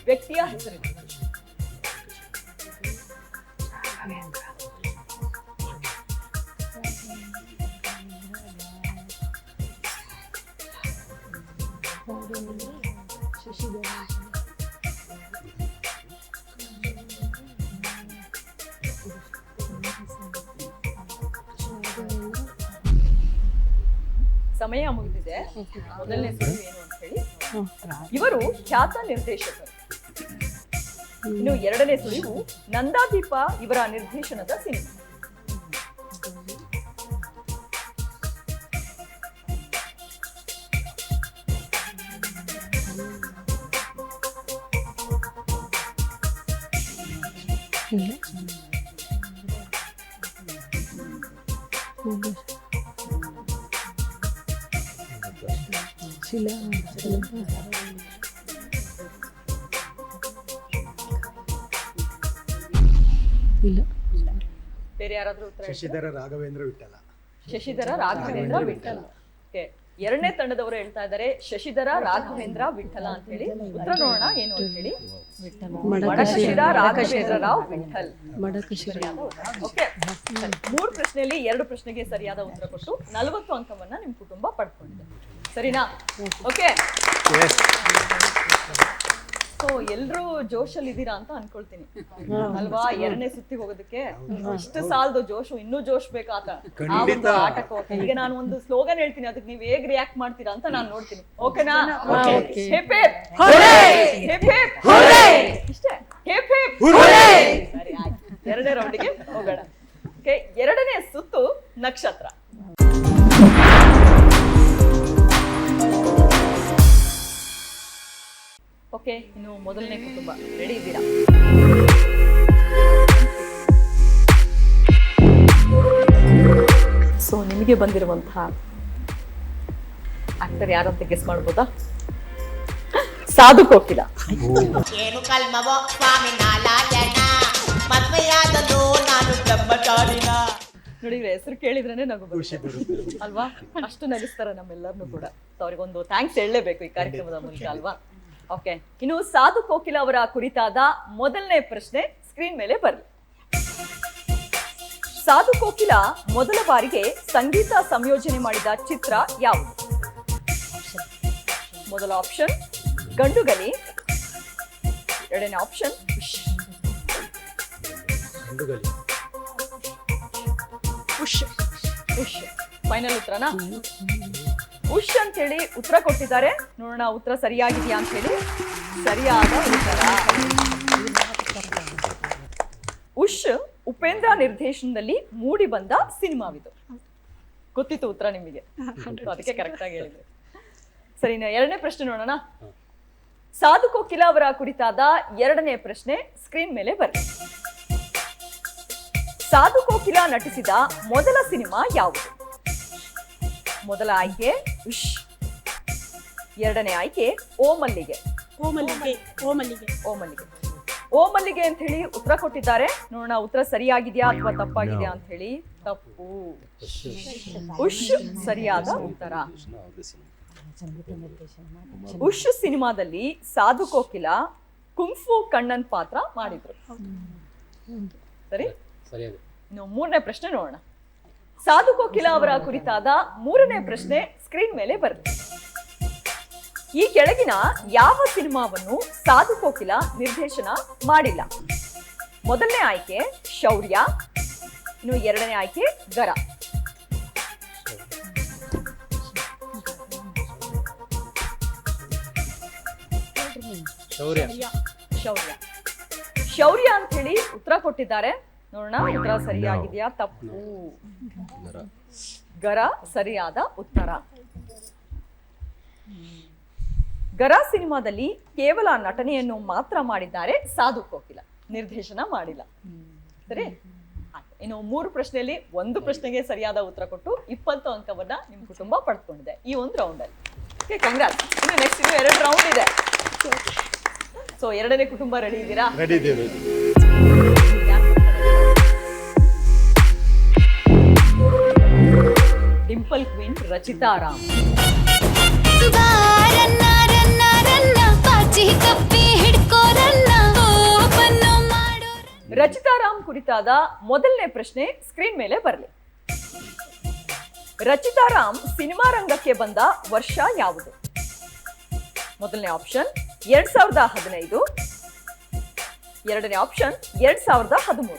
ವ್ಯಕ್ತಿಯ ಹೆಸರು. ಸಮಯ ಮುಗಿದಿದೆ. ಮೊದಲನೇ ಸುಳಿವು ಏನು ಅಂತ ಹೇಳಿ. ಇವರು ಖ್ಯಾತ ನಿರ್ದೇಶಕರು. ಇನ್ನು ಎರಡನೇ ಸುಳಿವು ನಂದಾದೀಪ ಇವರ ನಿರ್ದೇಶನದ ಸಿನಿಮಾ. ಇಲ್ಲ. ಬೇರೆ ಯಾರಾದ್ರೂ ಉತ್ತರ ಹೇಳ್ತೀರಾ? ಶಶಿಧರ ರಾಘವೇಂದ್ರ ವಿಠಲ. ಶಶಿಧರ ರಾಘವೇಂದ್ರ ವಿಠಲ. ಓಕೆ, ಎರಡನೇ ತಂಡದವರು ಹೇಳ್ತಾ ಇದ್ದಾರೆ ಶಶಿಧರ ರಾಘವೇಂದ್ರ ವಿಠಲ ಅಂತ ಹೇಳಿ. ಉತ್ತರ ನೋಡೋಣ ಏನು ಅಂತ ಹೇಳಿ. ಮಡಕಶಿರ ರಾಘವೇಂದ್ರ ರಾವ್ ವಿಠಲ್. ಓಕೆ, 3 ಪ್ರಶ್ನೆಯಲ್ಲಿ 2 ಪ್ರಶ್ನೆಗೆ ಸರಿಯಾದ ಉತ್ತರ ಕೊಟ್ಟು 40 ಅಂಕವನ್ನ ನಿಮ್ ಕುಟುಂಬ ಪಡ್ಕೊಂಡಿದೆ. ಸರಿನಾ? ಓಕೆ, ಸೊ ಎಲ್ರೂ ಜೋಶಲ್ಲಿ ಇದ್ದೀರಾ ಅಂತ ಅನ್ಕೊಳ್ತೀನಿ ಅಲ್ವಾ? ಎರಡನೇ ಸುತ್ತಿಗೆ ಹೋಗೋದಕ್ಕೆ ಇಷ್ಟು ಸಾಲದು ಜೋಶು, ಇನ್ನೂ ಜೋಶ್ ಬೇಕಾತ ಆ ಒಂದು ಆಟಕ್ಕೆ ಹೋಗಿ. ಈಗ ನಾನು ಒಂದು ಸ್ಲೋಗನ್ ಹೇಳ್ತೀನಿ, ಅದಕ್ಕೆ ನೀವು ಹೇಗ್ ರಿಯಾಕ್ಟ್ ಮಾಡ್ತೀರಾ ಅಂತ ನಾನು ನೋಡ್ತೀನಿ. ಓಕೆನಾ? Hip hip hurray, hip hip hurray, ಇಷ್ಟೇ. Hip hip hurray. ಸರಿ, ಆಯ್ತು. ಎರಡನೇ ರೌಂಡಿಗೆ ಹೋಗೋಣ. ಓಕೆ, ಎರಡನೇ ಸುತ್ತು ನಕ್ಷತ್ರ. ಓಕೆ, ಇನ್ನು ಮೊದಲನೇ ಕುಟುಂಬ ರೆಡಿ ಇದ್ದೀರಾ? ಸೊ ನಿಮಗೆ ಬಂದಿರುವಂತಹ ಆಕ್ಟರ್ ಯಾರಂತ ಗೆಸ್ ಮಾಡ್ಬೋದಾ? ಸಾಧು ಕೋಕಿಲ. ಏನು ಕಲ್ಮವೋ ಸ್ವಾಮಿ ನಾರಾಯಣ, ಮದ್ವೆಯಾದನು ನಾನು ಬ್ರಹ್ಮಚಾರಿನ. ನೋಡಿ, ಇವ್ರ ಹೆಸರು ಕೇಳಿದ್ರೇನೆ ನಗು ಬರುತ್ತೆ ಅಲ್ವಾ? ಅಷ್ಟು ನಗಿಸ್ತಾರ ನಮ್ಮೆಲ್ಲರನ್ನು ಕೂಡ. ಸೊ ಅವ್ರಿಗೊಂದು ಥ್ಯಾಂಕ್ಸ್ ಹೇಳಲೇಬೇಕು ಈ ಕಾರ್ಯಕ್ರಮದ ಮೂಲಕ ಅಲ್ವಾ? ಓಕೆ, ಇನ್ನು ಸಾಧು ಕೋಕಿಲ ಅವರ ಕುರಿತಾದ ಮೊದಲನೇ ಪ್ರಶ್ನೆ ಸ್ಕ್ರೀನ್ ಮೇಲೆ ಬರಲಿ. ಸಾಧು ಕೋಕಿಲ ಮೊದಲ ಬಾರಿಗೆ ಸಂಗೀತ ಸಂಯೋಜನೆ ಮಾಡಿದ ಚಿತ್ರ ಯಾವುದು? ಮೊದಲ ಆಪ್ಷನ್ ಗಂಡುಗಲಿ, ಎರಡನೇ ಆಪ್ಷನ್ ಉಶ್. ಫೈನಲ್ ಉತ್ತರನಾ? ಉಶ್ ಅಂತ ಹೇಳಿ ಉತ್ತರ ಕೊಟ್ಟಿದ್ದಾರೆ. ನೋಡೋಣ ಉತ್ತರ ಸರಿಯಾಗಿದೆಯಾ ಅಂತ ಹೇಳಿ. ಸರಿಯಾದ ಉತ್ತರ. ಉಶ್ ಉಪೇಂದ್ರ ನಿರ್ದೇಶನದಲ್ಲಿ ಮೂಡಿ ಬಂದ ಸಿನಿಮಾವಿದು. ಗೊತ್ತಿತ್ತು ಉತ್ತರ ನಿಮಗೆ, ಅದಕ್ಕೆ ಕರೆಕ್ಟ್ ಆಗಿ ಹೇಳಿದ್ರು. ಸರಿ, ಎರಡನೇ ಪ್ರಶ್ನೆ ನೋಡೋಣ. ಸಾಧು ಕೋಕಿಲ ಅವರ ಕುರಿತಾದ ಎರಡನೇ ಪ್ರಶ್ನೆ ಸ್ಕ್ರೀನ್ ಮೇಲೆ ಬನ್ನಿ. ಸಾಧು ಕೋಕಿಲ ನಟಿಸಿದ ಮೊದಲ ಸಿನಿಮಾ ಯಾವುದು? ಮೊದಲ ಆಯ್ಕೆ ಉಶ್, ಎರಡನೇ ಆಯ್ಕೆ ಓ ಮಲ್ಲಿಗೆ. ಓ ಮಲ್ಲಿಗೆ ಅಂತ ಹೇಳಿ ಉತ್ತರ ಕೊಟ್ಟಿದ್ದಾರೆ. ನೋಡೋಣ ಉತ್ತರ ಸರಿಯಾಗಿದೆಯಾ ಅಥವಾ ತಪ್ಪಾಗಿದೆಯಾ ಅಂತ ಹೇಳಿ. ತಪ್ಪು. ಉಶ್ ಸರಿಯಾದ ಉತ್ತರ. ಉಶ್ ಸಿನಿಮಾದಲ್ಲಿ ಸಾಧು ಕೋಕಿಲ ಕುಂಫು ಕಣ್ಣನ್ ಪಾತ್ರ ಮಾಡಿದ್ರು. ಸರಿ, ಇನ್ನು ಮೂರನೇ ಪ್ರಶ್ನೆ ನೋಡೋಣ. ಸಾಧು ಕೋಕಿಲ ಅವರ ಕುರಿತಾದ ಮೂರನೇ ಪ್ರಶ್ನೆ ಸ್ಕ್ರೀನ್ ಮೇಲೆ ಬರುತ್ತೆ. ಈ ಕೆಳಗಿನ ಯಾವ ಸಿನಿಮಾವನ್ನು ಸಾಧು ಕೋಕಿಲ ನಿರ್ದೇಶನ ಮಾಡಿಲ್ಲ? ಮೊದಲನೇ ಆಯ್ಕೆ ಶೌರ್ಯ, ಇನ್ನು ಎರಡನೇ ಆಯ್ಕೆ ಗರ. ಶೌರ್ಯ ಅಂತ ಹೇಳಿ ಉತ್ತರ ಕೊಟ್ಟಿದ್ದಾರೆ. ನೋಡೋಣ ಉತ್ತರ ಸರಿಯಾಗಿದೆಯಾ? ತಪ್ಪು. ಗರ ಸರಿಯಾದ ಉತ್ತರ. ಗರ ಸಿನಿಮಾದಲ್ಲಿ ಕೇವಲ ನಟನೆಯನ್ನು ಮಾತ್ರ ಮಾಡಿದ್ದಾರೆ ಸಾಧು ಕೋಕಿಲ, ನಿರ್ದೇಶನ ಮಾಡಿಲ್ಲ. ಸರಿ, ಇನ್ನು 3 ಪ್ರಶ್ನೆಯಲ್ಲಿ 1 ಪ್ರಶ್ನೆಗೆ ಸರಿಯಾದ ಉತ್ತರ ಕೊಟ್ಟು 20 ಅಂಕವನ್ನ ನಿಮ್ ಕುಟುಂಬ ಪಡ್ಕೊಂಡಿದೆ ಈ ಒಂದು ರೌಂಡ್ ಅಲ್ಲಿ. Okay, congrats. ಇನ್ನು ನೆಕ್ಸ್ಟ್ 2 ರೌಂಡ್ ಇದೆ. ಸೊ ಎರಡನೇ ಕುಟುಂಬ ರೆಡಿ ಇದ್ದೀರಾ? ರೆಡಿ ಇದ್ದೀವಿ. Dimple queen Rachita Ram. ರಚಿತಾ ರಾಮ್ ಕುರಿತಾದ ಮೊದಲನೇ ಪ್ರಶ್ನೆ ಸ್ಕ್ರೀನ್ ಮೇಲೆ ಬರಲಿ. ರಚಿತಾ ರಾಮ್ ಸಿನಿಮಾ ರಂಗಕ್ಕೆ ಬಂದ ವರ್ಷ ಯಾವುದು? ಮೊದಲನೇ ಆಪ್ಷನ್ 2015, ಎರಡನೇ ಆಪ್ಷನ್ 2013.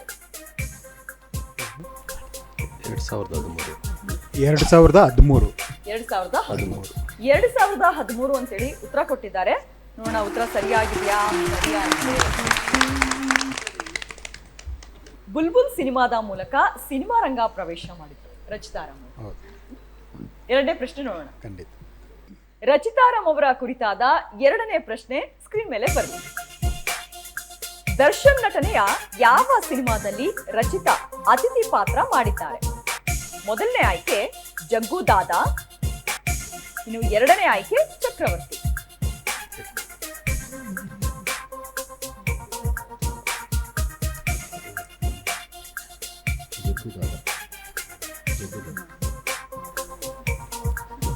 2013. 2013 ಅಂತೇಳಿ ಉತ್ತರ ಕೊಟ್ಟಿದ್ದಾರೆ. ನೋಡೋಣ ಉತ್ತರ ಸರಿಯಾಗಿದೆಯಾ? ಸರಿಯಾಗಿದೆ. ಬುಲ್ಬುಲ್ ಸಿನಿಮಾದ ಮೂಲಕ ಸಿನಿಮಾ ರಂಗ ಪ್ರವೇಶ ಮಾಡಿದ್ರು ರಚಿತಾರಾಮ್. ಎರಡನೇ ಪ್ರಶ್ನೆ ನೋಡೋಣ. ಖಂಡಿತ. ರಚಿತಾರಾಮ್ ಅವರ ಕುರಿತಾದ ಎರಡನೇ ಪ್ರಶ್ನೆ ಸ್ಕ್ರೀನ್ ಮೇಲೆ ಬರಲಿ. ದರ್ಶನ್ ನಟನೆಯ ಯಾವ ಸಿನಿಮಾದಲ್ಲಿ ರಚಿತಾ ಅತಿಥಿ ಪಾತ್ರ ಮಾಡಿದ್ದಾರೆ? ಮೊದಲನೇ ಆಯ್ಕೆ ಜಗ್ಗು ದಾದಾ, ಇನ್ನು ಎರಡನೇ ಆಯ್ಕೆ ಚಕ್ರವರ್ತಿ.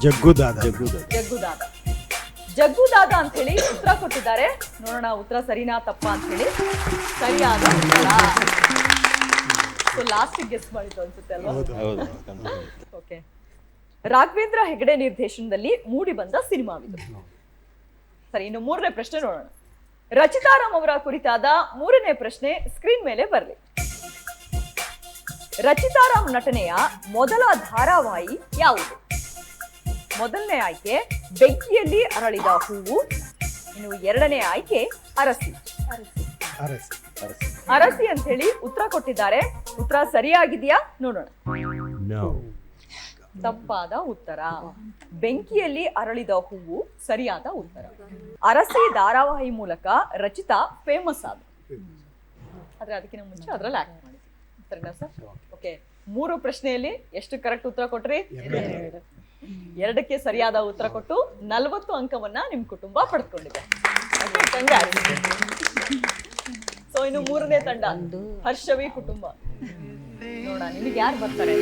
ಜಗ್ಗು ದಾದಾ. ಜಗ್ಗು ದಾದಾ ಅಂತ ಹೇಳಿ ಉತ್ತರ ಕೊಟ್ಟಿದ್ದಾರೆ. ನೋಡೋಣ ಉತ್ತರ ಸರಿನಾ ತಪ್ಪಾ ಅಂತ ಹೇಳಿ. ಸರಿಯಾದ ಉತ್ತರ. ಲಾಸ್ಟ್ ಗೆಸ್ ಮಾಡಿದ್ದು ಅನ್ಸುತ್ತೆ ಅಲ್ವಾ? ಓಕೆ. ರಾಘವೇಂದ್ರ ಹೆಗಡೆ ನಿರ್ದೇಶನದಲ್ಲಿ ಮೂಡಿ ಬಂದ ಸಿನಿಮಾವಿದು. ಸರಿ, ಇನ್ನು ಮೂರನೇ ಪ್ರಶ್ನೆ ನೋಡೋಣ. ರಚಿತಾರಾಮ್ ಅವರ ಕುರಿತಾದ ಮೂರನೇ ಪ್ರಶ್ನೆ ಸ್ಕ್ರೀನ್ ಮೇಲೆ ಬರಲಿ. ರಚಿತಾರಾಮ್ ನಟನೆಯ ಮೊದಲ ಧಾರಾವಾಹಿ ಯಾವುದು? ಮೊದಲನೇ ಆಯ್ಕೆ ಬೆಂಕಿಯಲ್ಲಿ ಅರಳಿದ ಹೂವು, ಇನ್ನು ಎರಡನೇ ಆಯ್ಕೆ ಅರಸಿ. ಅರಸಿ ಅಂತ ಹೇಳಿ ಉತ್ತರ ಕೊಟ್ಟಿದ್ದಾರೆ. ಉತ್ತರ ಸರಿಯಾಗಿದೆಯಾ ನೋಡೋಣ. ತಪ್ಪಾದ ಉತ್ತರ. ಬೆಂಕಿಯಲ್ಲಿ ಅರಳಿದ ಹೂವು ಸರಿಯಾದ ಉತ್ತರ. ಅರಸಿ ಧಾರಾವಾಹಿ ಮೂಲಕ ರಚಿತಾ ಫೇಮಸ್ ಆದ. ಆದ್ರೆ ಅದಕ್ಕಿಂತ ಮುಂಚೆ ಅದ್ರಲ್ಲಿ ಆಕ್ಟ್ ಮಾಡಿ. ಸರಿನಾ ಸರ್? ಓಕೆ. 3 ಪ್ರಶ್ನೆಯಲ್ಲಿ ಎಷ್ಟು ಕರೆಕ್ಟ್ ಉತ್ತರ ಕೊಟ್ರಿ? 2ಕ್ಕೆ ಸರಿಯಾದ ಉತ್ತರ ಕೊಟ್ಟು 40 ಅಂಕವನ್ನ ನಿಮ್ ಕುಟುಂಬ ಪಡೆದುಕೊಂಡಿದೆ. ಸೊ ಇನ್ನು ಮೂರನೇ ತಂಡ ಹರ್ಷವಿ ಕುಟುಂಬ. ನೋಡ ನಿಮಗೆ ಯಾರು ಬರ್ತಾರೆ.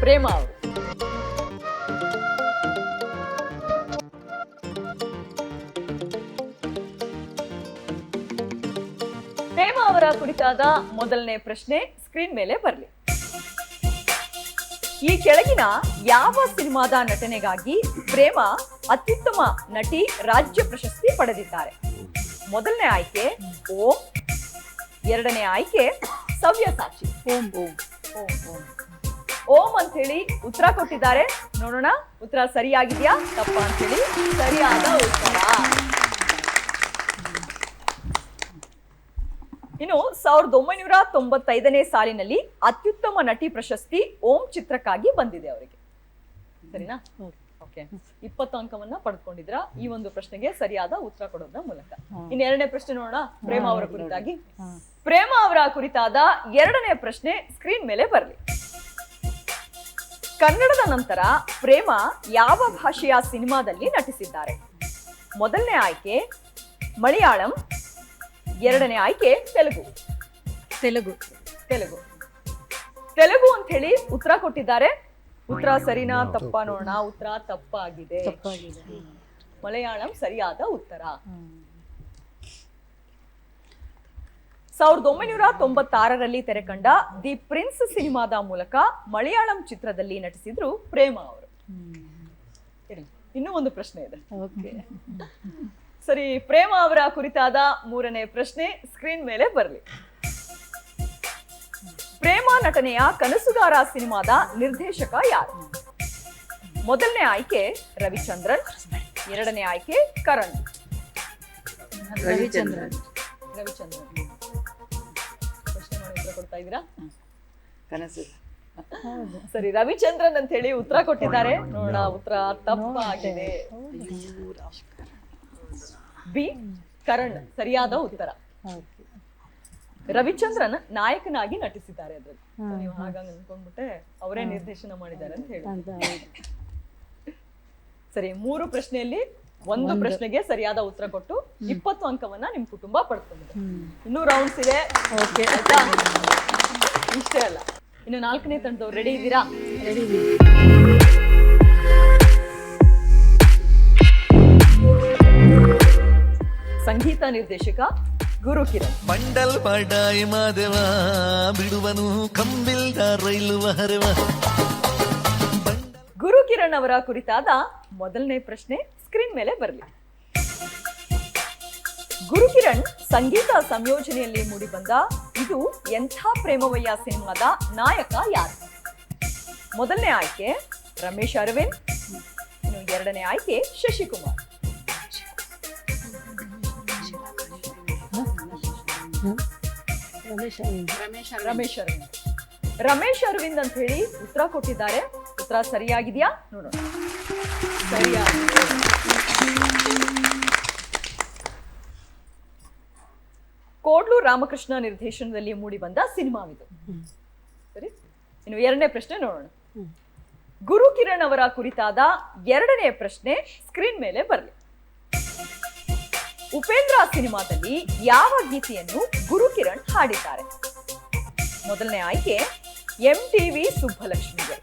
ಪ್ರೇಮ ಅವರು. ಪ್ರೇಮ ಅವರ ಕುರಿತಾದ ಮೊದಲನೇ ಪ್ರಶ್ನೆ ಸ್ಕ್ರೀನ್ ಮೇಲೆ ಬರಲಿ. ಈ ಕೆಳಗಿನ ಯಾವ ಸಿನಿಮಾದ ನಟನೆಗಾಗಿ ಪ್ರೇಮ ಅತ್ಯುತ್ತಮ ನಟಿ ರಾಜ್ಯ ಪ್ರಶಸ್ತಿ ಪಡೆದಿದ್ದಾರೆ? ಮೊದಲನೇ ಆಯ್ಕೆ ಓಂ, ಎರಡನೇ ಆಯ್ಕೆ ಸವ್ಯಸಾಚಿ. ಓಂ ಅಂತ ಹೇಳಿ ಉತ್ತರ ಕೊಟ್ಟಿದ್ದಾರೆ. ನೋಡೋಣ ಉತ್ತರ ಸರಿಯಾಗಿದೆಯಾ ತಪ್ಪ ಅಂತ ಹೇಳಿ. ಸರಿಯಾದ ಉತ್ತರ. ಇನ್ನು 1995ನೇ ಸಾಲಿನಲ್ಲಿ ಅತ್ಯುತ್ತಮ ನಟಿ ಪ್ರಶಸ್ತಿ ಓಂ ಚಿತ್ರಕ್ಕಾಗಿ ಬಂದಿದೆ ಅವರಿಗೆ. ಸರಿನಾ? ಓಕೆ. 20 ಅಂಕವನ್ನ ಪಡೆದುಕೊಂಡಿದ್ರ ಈ ಒಂದು ಪ್ರಶ್ನೆಗೆ ಸರಿಯಾದ ಉತ್ತರ ಕೊಡೋದ್ರ ಮೂಲಕ. ಇನ್ನು ಎರಡನೇ ಪ್ರಶ್ನೆ ನೋಡೋಣ. ಪ್ರೇಮ ಅವರ ಕುರಿತಾಗಿ. ಪ್ರೇಮ ಅವರ ಕುರಿತಾದ ಎರಡನೇ ಪ್ರಶ್ನೆ ಸ್ಕ್ರೀನ್ ಮೇಲೆ ಬರಲಿ. ಕನ್ನಡದ ನಂತರ ಪ್ರೇಮ ಯಾವ ಭಾಷೆಯ ಸಿನಿಮಾದಲ್ಲಿ ನಟಿಸಿದ್ದಾರೆ? ಮೊದಲನೇ ಆಯ್ಕೆ ಮಲಯಾಳಂ, ಎರಡನೇ ಆಯ್ಕೆ ತೆಲುಗು. ತೆಲುಗು ಅಂತ ಹೇಳಿ ಉತ್ತರ ಕೊಟ್ಟಿದ್ದಾರೆ. ಉತ್ತರ ಸರಿನಾ ತಪ್ಪ ನೋಡೋಣ. ಉತ್ತರ ತಪ್ಪಾಗಿದೆ. ಮಲಯಾಳಂ ಸರಿಯಾದ ಉತ್ತರ. 1996ರಲ್ಲಿ ತೆರೆಕಂಡ ದಿ ಪ್ರಿನ್ಸ್ ಸಿನಿಮಾದ ಮೂಲಕ ಮಲಯಾಳಂ ಚಿತ್ರದಲ್ಲಿ ನಟಿಸಿದ್ರು ಪ್ರೇಮ ಅವರು. ಇನ್ನೂ ಒಂದು ಪ್ರಶ್ನೆ ಇದೆ. ಸರಿ, ಪ್ರೇಮ ಅವರ ಕುರಿತಾದ ಮೂರನೇ ಪ್ರಶ್ನೆ ಸ್ಕ್ರೀನ್ ಮೇಲೆ ಬರಲಿ. ಪ್ರೇಮ ನಟನೆಯ ಕನಸುಗಾರ ಸಿನಿಮಾದ ನಿರ್ದೇಶಕ ಯಾರು? ಮೊದಲನೇ ಆಯ್ಕೆ ರವಿಚಂದ್ರನ್, ಎರಡನೇ ಆಯ್ಕೆ ಕರಣ್. ರವಿಚಂದ್ರನ್. ಪ್ರಶ್ನೆ ಮಾಡಿ ಉತ್ತರ ಕೊಡ್ತಾ ಇದ್ದೀರಾ? ಕನಸು. ಸರಿ, ರವಿಚಂದ್ರನ್ ಅಂತ ಹೇಳಿ ಉತ್ತರ ಕೊಟ್ಟಿದ್ದಾರೆ. ನೋಡೋಣ ಉತ್ತರ ತಪ್ಪಾಗಿದೆ. ಬಿ ಕರಣ್ ಸರಿಯಾದ ಉತ್ತರ. ರವಿಚಂದ್ರನ್ ನಾಯಕನಾಗಿ ನಟಿಸಿದ್ದಾರೆ ಅದ್ರಲ್ಲಿ. ನೀವು ಹಾಗಾಗಿ ಅನ್ಕೊಂಡ್ಬಿಟ್ಟೆ ಅವರೇ ನಿರ್ದೇಶನ ಮಾಡಿದ್ದಾರೆ ಅಂತ ಹೇಳಿ. ಸರಿ, 3 ಪ್ರಶ್ನೆಯಲ್ಲಿ 1 ಪ್ರಶ್ನೆಗೆ ಸರಿಯಾದ ಉತ್ತರ ಕೊಟ್ಟು 20 ಅಂಕವನ್ನ ನಿಮ್ ಕುಟುಂಬ ಪಡ್ಕೊಂಡಿದೆ. ಇನ್ನೂ ರೌಂಡ್ಸ್ ಇದೆ. ಇಷ್ಟೇ ಅಲ್ಲ, ಇನ್ನು 4ನೇ ತಂಡದವ್ರು ರೆಡಿ ಇದ್ದೀರಾ? ಸಂಗೀತ ನಿರ್ದೇಶಕ ಗುರು ಕಿರಣ್. ಮಂಡಲ್ ಪಡಾಯಿ ಮಾದೇವ ಬಿಡುವನು ಕಂಬಿಲ್ದ ರೈಲು ಹರವ ಗುರುಕಿರಣ್ ಅವರ ಕುರಿತಾದ ಮೊದಲನೇ ಪ್ರಶ್ನೆ ಸ್ಕ್ರೀನ್ ಮೇಲೆ ಬರಲಿ. ಗುರುಕಿರಣ್ ಸಂಗೀತ ಸಂಯೋಜನೆಯಲ್ಲಿ ಮೂಡಿಬಂದ ಇದು ಎಂಥ ಪ್ರೇಮವಯ್ಯ ಸಿನಿಮಾದ ನಾಯಕ ಯಾರು? ಮೊದಲನೇ ಆಯ್ಕೆ ರಮೇಶ್ ಅರವಿಂದ್, ಇನ್ನು ಎರಡನೇ ಆಯ್ಕೆ ಶಶಿಕುಮಾರ್. ರಮೇಶ್ ಅರವಿಂದ್. ರಮೇಶ್ ಅರವಿಂದ್ ಅಂತ ಹೇಳಿ ಉತ್ತರ ಕೊಟ್ಟಿದ್ದಾರೆ. ಉತ್ತರ ಸರಿಯಾಗಿದೆಯಾ ನೋಡೋಣ. ಸರಿಯಾಗಿದೆ. ಕೋಡ್ಲೂರು ರಾಮಕೃಷ್ಣ ನಿರ್ದೇಶನದಲ್ಲಿ ಮೂಡಿಬಂದ ಸಿನಿಮಾವಿದು. ಸರಿ, ಇನ್ನು ಎರಡನೇ ಪ್ರಶ್ನೆ ನೋಡೋಣ. ಗುರುಕಿರಣ್ ಅವರ ಕುರಿತಾದ ಎರಡನೇ ಪ್ರಶ್ನೆ ಸ್ಕ್ರೀನ್ ಮೇಲೆ ಬರಲಿ. ಉಪೇಂದ್ರ ಸಿನಿಮಾದಲ್ಲಿ ಯಾವ ಗೀತೆಯನ್ನು ಗುರುಕಿರಣ್ ಹಾಡಿದ್ದಾರೆ? ಮೊದಲನೇ ಆಯ್ಕೆ MTV ಸುಬ್ಬಲಕ್ಷ್ಮಿಗೆ,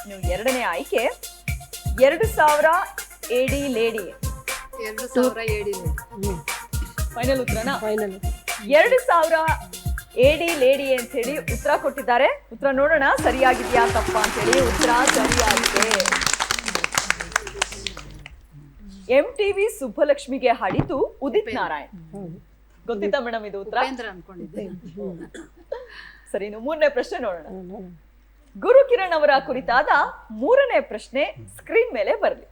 ಇನ್ನು ಎರಡನೇ ಆಯ್ಕೆ 2000 AD ಲೇಡಿ. 2000 AD ಫೈನಲ್ ಉತ್ತರನಾ? ಫೈನಲ್ 2000 AD ಲೇಡಿ ಅಂತ ಹೇಳಿ ಉತ್ತರ ಕೊಟ್ಟಿದ್ದಾರೆ. ಉತ್ತರ ನೋಡೋಣ ಸರಿಯಾಗಿದೆಯಾ ತಪ್ಪ ಅಂತ ಹೇಳಿ. ಉತ್ತರ ಸರಿಯಾಗಿದೆ. MTV ಸುಬ್ಬಲಕ್ಷ್ಮಿಗೆ ಹಾಡಿದ್ದು ಉದಿತ್ ನಾರಾಯಣ್. ಗೊತ್ತಿತ್ತಾ ಮೇಡಮ್ ಇದು ಉತ್ತರ? ಅನ್ಕೊಂಡಿದ್ದೆ. ಸರಿ, ಇನ್ನು ಮೂರನೇ ಪ್ರಶ್ನೆ ನೋಡೋಣ. ಗುರುಕಿರಣ್ ಅವರ ಕುರಿತಾದ ಮೂರನೇ ಪ್ರಶ್ನೆ ಸ್ಕ್ರೀನ್ ಮೇಲೆ ಬರಲಿ.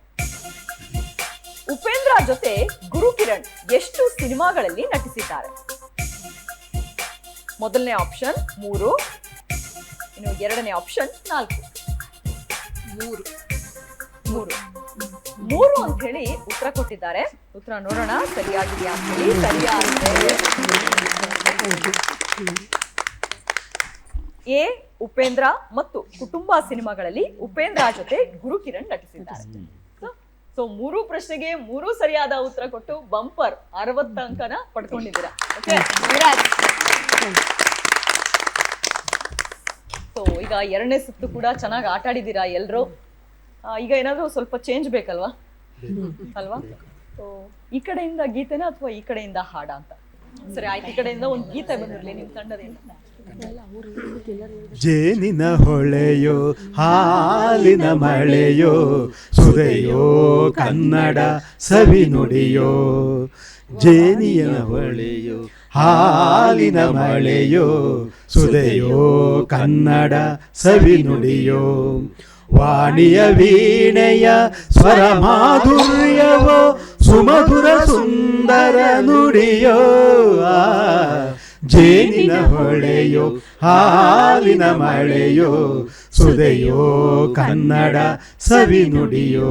ಉಪೇಂದ್ರ ಜೊತೆ ಗುರುಕಿರಣ್ ಎಷ್ಟು ಸಿನಿಮಾಗಳಲ್ಲಿ ನಟಿಸಿದ್ದಾರೆ? ಮೊದಲನೇ ಆಪ್ಷನ್ 3, ಇನ್ನು ಎರಡನೇ ಆಪ್ಷನ್ 4. 3 ಅಂತ ಹೇಳಿ ಉತ್ತರ ಕೊಟ್ಟಿದ್ದಾರೆ. ಉತ್ತರ ನೋಡೋಣ ಸರಿಯಾಗಿದೆಯಾ ಅಂತ ಹೇಳಿ. ಸರಿಯಾಗಿದೆ. ಎ ಉಪೇಂದ್ರ ಮತ್ತು ಕುಟುಂಬ ಸಿನಿಮಾಗಳಲ್ಲಿ ಉಪೇಂದ್ರ ಜೊತೆ ಗುರುಕಿರಣ್ ನಟಿಸಿದ್ದಾರೆ. ಸೊ 3 ಪ್ರಶ್ನೆಗೆ 3 ಸರಿಯಾದ ಉತ್ತರ ಕೊಟ್ಟು ಬಂಪರ್ 60 ಅಂಕನ ಪಡ್ಕೊಂಡಿದ್ದೀರಾ. ಸೊ ಈಗ ಎರಡನೇ ಸುತ್ತು ಕೂಡ ಚೆನ್ನಾಗಿ ಆಟ ಆಡಿದ್ದೀರಾ ಎಲ್ರು. ಈಗ ಏನಾದ್ರೂ ಸ್ವಲ್ಪ ಚೇಂಜ್ ಬೇಕಲ್ವಾ? ಅಲ್ವಾ? ಸೊ ಈ ಕಡೆಯಿಂದ ಗೀತೆನ ಅಥವಾ ಈ ಕಡೆಯಿಂದ ಹಾಡ ಅಂತ? ಸರಿ ಆಯ್ತು, ಈ ಕಡೆಯಿಂದ ಒಂದು ಗೀತೆ ಬಂದಿರ್ಲಿ ನಿಮ್ ತಂಡದಿಂದ. ಜೇನಿನ ಹೊಳೆಯೋ ಹಾಲಿನ ಮಳೆಯೋ ಸುದೆಯೋ ಕನ್ನಡ ಸವಿ ನುಡಿಯೋ. ಜೇನಿನ ಹೊಳೆಯೋ ಹಾಲಿನ ಮಳೆಯೋ ಸುದೆಯೋ ಕನ್ನಡ ಸವಿ ನುಡಿಯೋ. ವಾಣಿಯ ವೀಣೆಯ ಸ್ವರ ಮಾಧುರ್ಯವೋ ಸುಮಧುರ ಸುಂದರ ನುಡಿಯೋ. ಜೇನಿನ ಹೊಳೆಯೋ ಹಾಲಿನ ಮಳೆಯೋ ಸುದೆಯೋ ಕನ್ನಡ ಸವಿ ನುಡಿಯೋ.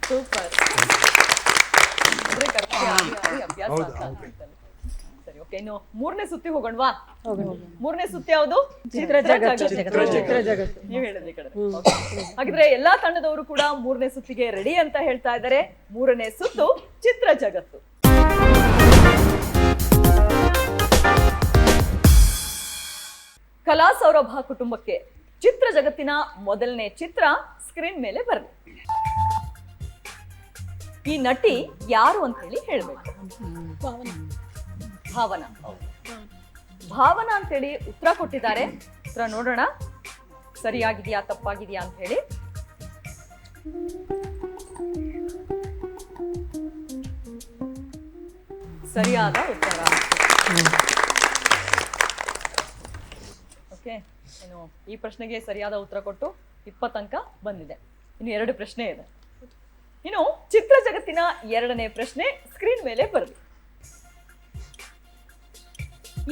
ಸೂಪರ್. ಸರಿ, ಓಕೆ. ಇನ್ನು ಮೂರನೇ ಸುತ್ತಿ ಹೋಗೋಣವಾ? ಮೂರನೇ ಸುತ್ತಿ ಯಾವುದು? ಚಿತ್ರ ಜಗತ್ತು. ನೀವು ಹೇಳಿದ್ರಿ ಕಡೆ. ಹಾಗಿದ್ರೆ ಎಲ್ಲಾ ತಂಡದವರು ಕೂಡ ಮೂರನೇ ಸುತ್ತಿಗೆ ರೆಡಿ ಅಂತ ಹೇಳ್ತಾ ಇದ್ದಾರೆ. ಮೂರನೇ ಸುತ್ತು ಚಿತ್ರ ಜಗತ್ತು. ಕಲಾ ಸೌರಭ ಕುಟುಂಬಕ್ಕೆ ಚಿತ್ರ ಜಗತ್ತಿನ ಮೊದಲನೇ ಚಿತ್ರ ಸ್ಕ್ರೀನ್ ಮೇಲೆ ಬರಲಿ. ಈ ನಟಿ ಯಾರು ಅಂತ ಹೇಳಿ ಹೇಳ್ಬೇಕು. ಭಾವನಾ. ಭಾವನಾ ಅಂತ ಹೇಳಿ ಉತ್ತರ ಕೊಟ್ಟಿದ್ದಾರೆ. ಉತ್ತರ ನೋಡೋಣ ಸರಿಯಾಗಿದೆಯಾ ತಪ್ಪಾಗಿದೆಯಾ ಅಂತ ಹೇಳಿ. ಸರಿಯಾದ ಉತ್ತರ. ಓಕೆ, ಇನ್ನು ಈ ಪ್ರಶ್ನೆಗೆ ಸರಿಯಾದ ಉತ್ತರ ಕೊಟ್ಟು 20 ಅಂಕ ಬಂದಿದೆ. ಇನ್ನು 2 ಪ್ರಶ್ನೆ ಇದೆ. ಇನ್ನು ಚಿತ್ರ ಜಗತ್ತಿನ ಎರಡನೇ ಪ್ರಶ್ನೆ ಸ್ಕ್ರೀನ್ ಮೇಲೆ ಬರಲಿ.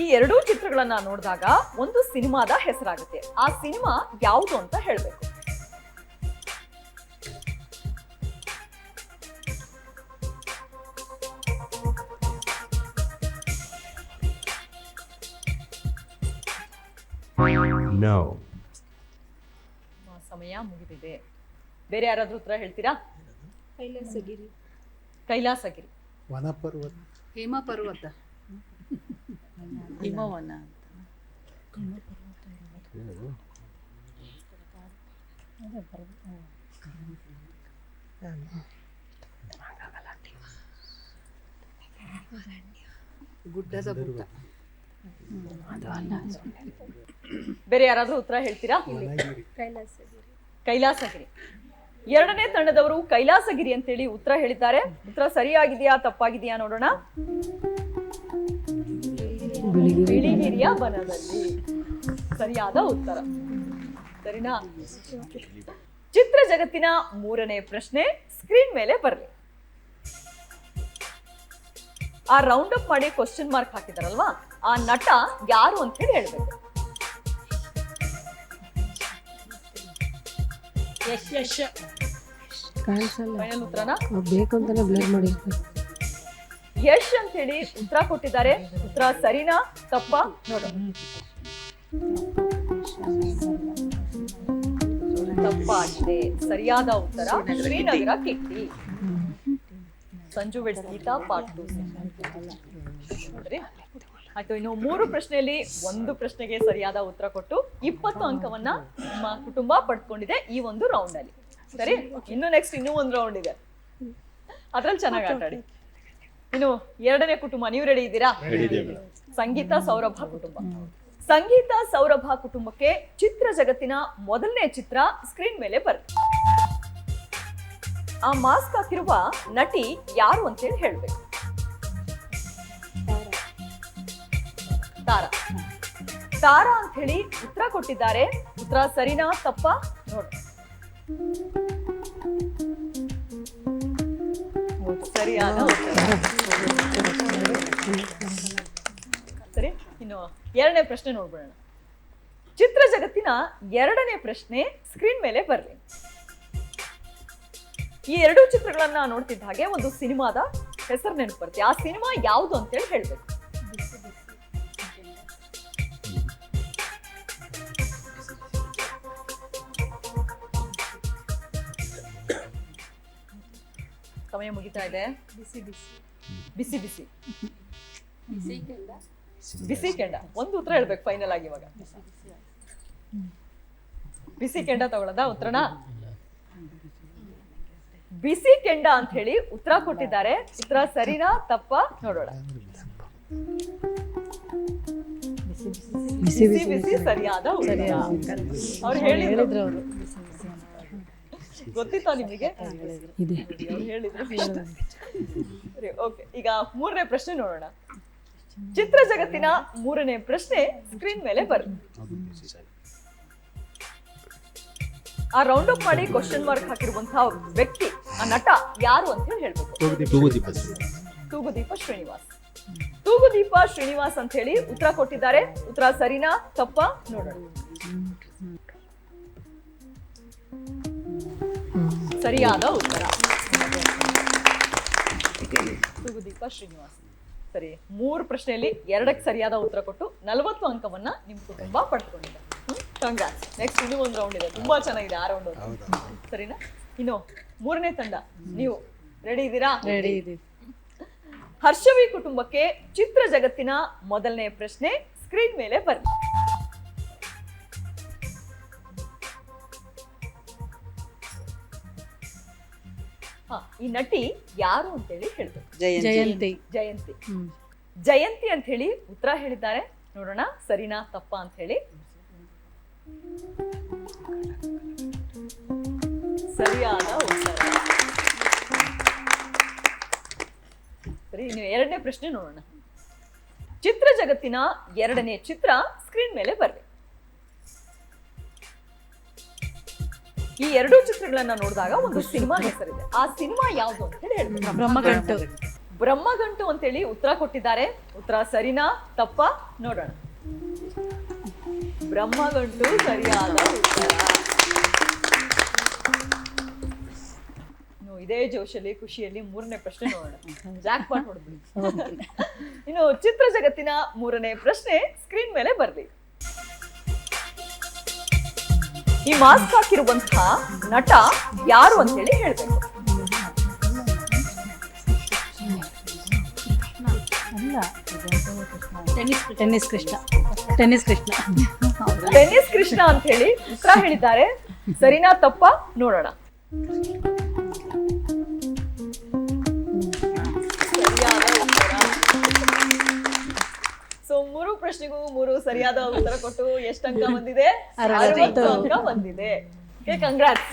ಈ ಎರಡೂ ಚಿತ್ರಗಳನ್ನ ನೋಡಿದಾಗ ಒಂದು ಸಿನಿಮಾದ ಹೆಸರಾಗುತ್ತೆ. ಆ ಸಿನಿಮಾ ಯಾವುದು ಅಂತ ಹೇಳ್ಬೇಕು. ಸಮಯ ಮುಗಿದಿದೆ. ಬೇರೆ ಯಾರಾದ್ರೂ ಉತ್ತರ ಹೇಳ್ತೀರಾ? ಕೈಲಾಸಗಿರಿ. ವನಪರ್ವತ. ಹೇಮಪರ್ವತ. ಹಿಮವನ. ಗುಡ್ಡದ ಗುಡ್ಡ. ಬೇರೆ ಯಾರಾದ್ರೂ ಉತ್ತರ ಹೇಳ್ತೀರಾ? ಕೈಲಾಸಗಿರಿ. ಎರಡನೇ ತಂಡದವರು ಕೈಲಾಸಗಿರಿ ಅಂತೇಳಿ ಉತ್ತರ ಹೇಳಿದ್ದಾರೆ. ಉತ್ತರ ಸರಿಯಾಗಿದೆಯಾ ತಪ್ಪಾಗಿದೆಯಾ ನೋಡೋಣ. ಬಿಳಿಗಿರಿಯ ಬನದಲ್ಲಿ ಸರಿಯಾದ ಉತ್ತರ. ಸರಿನಾ? ಚಿತ್ರ ಜಗತ್ತಿನ ಮೂರನೇ ಪ್ರಶ್ನೆ ಸ್ಕ್ರೀನ್ ಮೇಲೆ ಬರಲಿ. ಆ ರೌಂಡ್ ಅಪ್ ಮಾಡಿ ಕ್ವಶನ್ ಮಾರ್ಕ್ ಹಾಕಿದಾರಲ್ವಾ, ಆ ನಟ ಯಾರು ಅಂತ ಹೇಳಿ ಹೇಳ್ಬೇಕು. ಫೈನಲ್ ಉತ್ತರನ ಬೇಕು ಅಂತಾನೆ ಬ್ಲರ್ ಮಾಡಿರ್ಬೇಕು. ಯಶ್ ಅಂತ ಹೇಳಿ ಉತ್ತರ ಕೊಟ್ಟಿದ್ದಾರೆ. ಉತ್ತರ ಸರಿನಾ ತಪ್ಪಾ ನೋಡೋಣ. ತಪ್ಪಾಗಿದೆ. ಸರಿಯಾದ ಉತ್ತರ ಶ್ರೀನಗರ ಕಿಟ್ಟಿ. Sanju weds Geetha part 2. ಆಯ್ತು, ಇನ್ನು 3 ಪ್ರಶ್ನೆಯಲ್ಲಿ 1 ಪ್ರಶ್ನೆಗೆ ಸರಿಯಾದ ಉತ್ತರ ಕೊಟ್ಟು 20 ಅಂಕವನ್ನ ನಿಮ್ಮ ಕುಟುಂಬ ಪಡ್ಕೊಂಡಿದೆ ಈ ಒಂದು ರೌಂಡ್ ಅಲ್ಲಿ. ಸರಿ, ಇನ್ನು ನೆಕ್ಸ್ಟ್ ಇನ್ನೂ ಒಂದು ರೌಂಡ್ ಇದೆ, ಅದ್ರಲ್ಲಿ ಚೆನ್ನಾಗಿ ಆಟ ಆಡಿ. ಇನ್ನು ಎರಡನೇ ಕುಟುಂಬ, ನೀವು ರೆಡಿ ಇದ್ದೀರಾ? ಸಂಗೀತ ಸೌರಭ ಕುಟುಂಬ. ಸಂಗೀತ ಸೌರಭ ಕುಟುಂಬಕ್ಕೆ ಚಿತ್ರ ಜಗತ್ತಿನ ಮೊದಲನೇ ಚಿತ್ರ ಸ್ಕ್ರೀನ್ ಮೇಲೆ ಬರುತ್ತೆ. ಆ ಮಾಸ್ಕ್ ಹಾಕಿರುವ ನಟಿ ಯಾರು ಅಂತೇಳಿ ಹೇಳ್ಬೇಕು. ತಾರಾ. ತಾರಾ ಅಂತ ಹೇಳಿ ಉತ್ತರ ಕೊಟ್ಟಿದ್ದಾರೆ. ಉತ್ತರ ಸರಿನಾ ತಪ್ಪಾ ನೋಡಿ. ಸರಿಯಾದ ಉತ್ತರ. ಸರಿ, ಇನ್ನು ಎರಡನೇ ಪ್ರಶ್ನೆ ನೋಡ್ಬಿಡೋಣ. ಚಿತ್ರ ಜಗತ್ತಿನ ಎರಡನೇ ಪ್ರಶ್ನೆ ಸ್ಕ್ರೀನ್ ಮೇಲೆ ಬರಲಿ. ಈ ಎರಡು ಚಿತ್ರಗಳನ್ನ ನೋಡ್ತಿದ್ದ ಹಾಗೆ ಒಂದು ಸಿನಿಮಾದ ಹೆಸರು ನೆನಪು ಬರುತ್ತೆ. ಆ ಸಿನಿಮಾ ಯಾವುದು ಅಂತೇಳಿ ಹೇಳ್ಬೇಕು. ಸಮಯ ಮುಗಿತಾ ಇದೆ. ಬಿಸಿ ಬಿಸಿ ಬಿಸಿ ಕೆಂಡ. ಒಂದು ಉತ್ತರ ಹೇಳ್ಬೇಕು ಫೈನಲ್ ಆಗಿ. ಇವಾಗ ಬಿಸಿ ಕೆಂಡ ತಗೊಳ್ಳೋದಾ ಉತ್ತರನ? ಬಿಸಿ ಕೆಂಡ ಅಂತ ಹೇಳಿ ಉತ್ತರ ಕೊಟ್ಟಿದ್ದಾರೆ. ಉತ್ತರ ಸರಿನಾ ತಪ್ಪಾ ನೋಡೋಣ. ಬಿಸಿ ಬಿಸಿ ಸರಿಯಾದ ಉತ್ತರ. ಅವ್ರು ಹೇಳಿದ್ರು. ಗೊತ್ತಿತ್ತಾ ನಿಮಗೆ? ಹೇಳಿದ್ರು. ಓಕೆ, ಈಗ ಮೂರನೇ ಪ್ರಶ್ನೆ ನೋಡೋಣ. ಚಿತ್ರ ಜಗತ್ತಿನ ಮೂರನೇ ಪ್ರಶ್ನೆ ಸ್ಕ್ರೀನ್ ಮೇಲೆ ಬರುತ್ತೆ. ಆ ರೌಂಡ್ ಅಪ್ ಮಾಡಿ ಕ್ವಶನ್ ಮಾರ್ಕ್ ಹಾಕಿರುವಂತಹ ವ್ಯಕ್ತಿ, ಆ ನಟ ಯಾರು ಅಂತ ಹೇಳಿ ಹೇಳ್ಬೇಕು. ತೂಗುದೀಪ ಶ್ರೀನಿವಾಸ್. ತೂಗುದೀಪ ಶ್ರೀನಿವಾಸ್ ಅಂತ ಹೇಳಿ ಉತ್ತರ ಕೊಟ್ಟಿದ್ದಾರೆ. ಉತ್ತರ ಸರಿನಾ ತಪ್ಪಾ ನೋಡೋಣ. ಸರಿಯಾದ ಉತ್ತರ ತೂಗುದೀಪ ಶ್ರೀನಿವಾಸ್. ಸರಿ, 3 ಪ್ರಶ್ನೆಯಲ್ಲಿ 2ಕ್ಕೆ ಸರಿಯಾದ ಉತ್ತರ ಕೊಟ್ಟು 40 ಅಂಕವನ್ನ ನಿಮ್ ಕುಟುಂಬ ಪಡ್ಕೊಂಡಿದೆ. ಕಂಗ್ರಾಟ್ಸ್. ನೆಕ್ಸ್ಟ್ ಇನ್ನೂ ಒಂದು ರೌಂಡ್ ಇದೆ, ತುಂಬಾ ಚೆನ್ನಾಗಿದೆ ಆ ರೌಂಡ್. ಸರಿನಾ? ಇನ್ನು ಮೂರನೇ ತಂಡ, ನೀವು ರೆಡಿ ಇದ್ದೀರಾ? ರೆಡಿ ಇದೀವಿ. ಹರ್ಷವಿ ಕುಟುಂಬಕ್ಕೆ ಚಿತ್ರ ಜಗತ್ತಿನ ಮೊದಲನೇ ಪ್ರಶ್ನೆ ಸ್ಕ್ರೀನ್ ಮೇಲೆ ಬನ್ನಿ. ಈ ನಟಿ ಯಾರು ಅಂತೇಳಿ ಹೇಳ್ಬೇಕು. ಜಯಂತಿ. ಜಯಂತಿ. ಜಯಂತಿ ಅಂತ ಹೇಳಿ ಉತ್ತರ ಹೇಳಿದ್ದಾರೆ. ನೋಡೋಣ ಸರಿನಾ ತಪ್ಪಾ ಅಂತ ಹೇಳಿ. ಸರಿಯಾದ ಉತ್ತರ. ಸರಿ, ನೀವು ಎರಡನೇ ಪ್ರಶ್ನೆ ನೋಡೋಣ. ಚಿತ್ರ ಜಗತ್ತಿನ ಎರಡನೇ ಚಿತ್ರ ಸ್ಕ್ರೀನ್ ಮೇಲೆ ಬರ್ರಿ. ಈ ಎರಡು ಚಿತ್ರಗಳನ್ನ ನೋಡಿದಾಗ ಒಂದು ಸಿನಿಮಾ ಹೆಸರಿದೆ. ಆ ಸಿನಿಮಾ ಯಾವುದು ಅಂತ ಹೇಳಿ ಹೇಳ್ಬೇಕು. ಬ್ರಹ್ಮಗಂಟು. ಬ್ರಹ್ಮಗಂಟು ಅಂತೇಳಿ ಉತ್ತರ ಕೊಟ್ಟಿದ್ದಾರೆ. ಉತ್ತರ ಸರಿನಾ ತಪ್ಪಾ ನೋಡೋಣ. ಬ್ರಹ್ಮಗಂಟು ಸರಿಯಾದ ಉತ್ತರ. ಇದೇ ಜೋಶಲ್ಲಿ ಖುಷಿಯಲ್ಲಿ ಮೂರನೇ ಪ್ರಶ್ನೆ ನೋಡೋಣ. ಜಾಕ್ ಪಾಟ್ ಹೊಡೆದ್ವಿ. ಇನ್ನು ಚಿತ್ರ ಜಗತ್ತಿನ ಮೂರನೇ ಪ್ರಶ್ನೆ ಸ್ಕ್ರೀನ್ ಮೇಲೆ ಬರ್ಲಿ. ಈ ಮಾಸ್ಕ್ ಹಾಕಿರುವಂತಹ ನಟ ಯಾರು ಅಂತೇಳಿ ಹೇಳ್ಬೇಕು. Tennis Krishna. Tennis Krishna. Tennis Krishna ಅಂತ ಹೇಳಿ ಉತ್ತರ ಹೇಳಿದ್ದಾರೆ. ಸರಿನಾ ತಪ್ಪಾ ನೋಡೋಣ. ಸೊ 3 ಪ್ರಶ್ನೆಗೂ 3 ಸರಿಯಾದ ಉತ್ತರ ಕೊಟ್ಟು ಎಷ್ಟು ಅಂಕ ಬಂದಿದೆ? 60 ಅಂಕ ಬಂದಿದೆ. ಕಂಗ್ರಾಟ್ಸ್.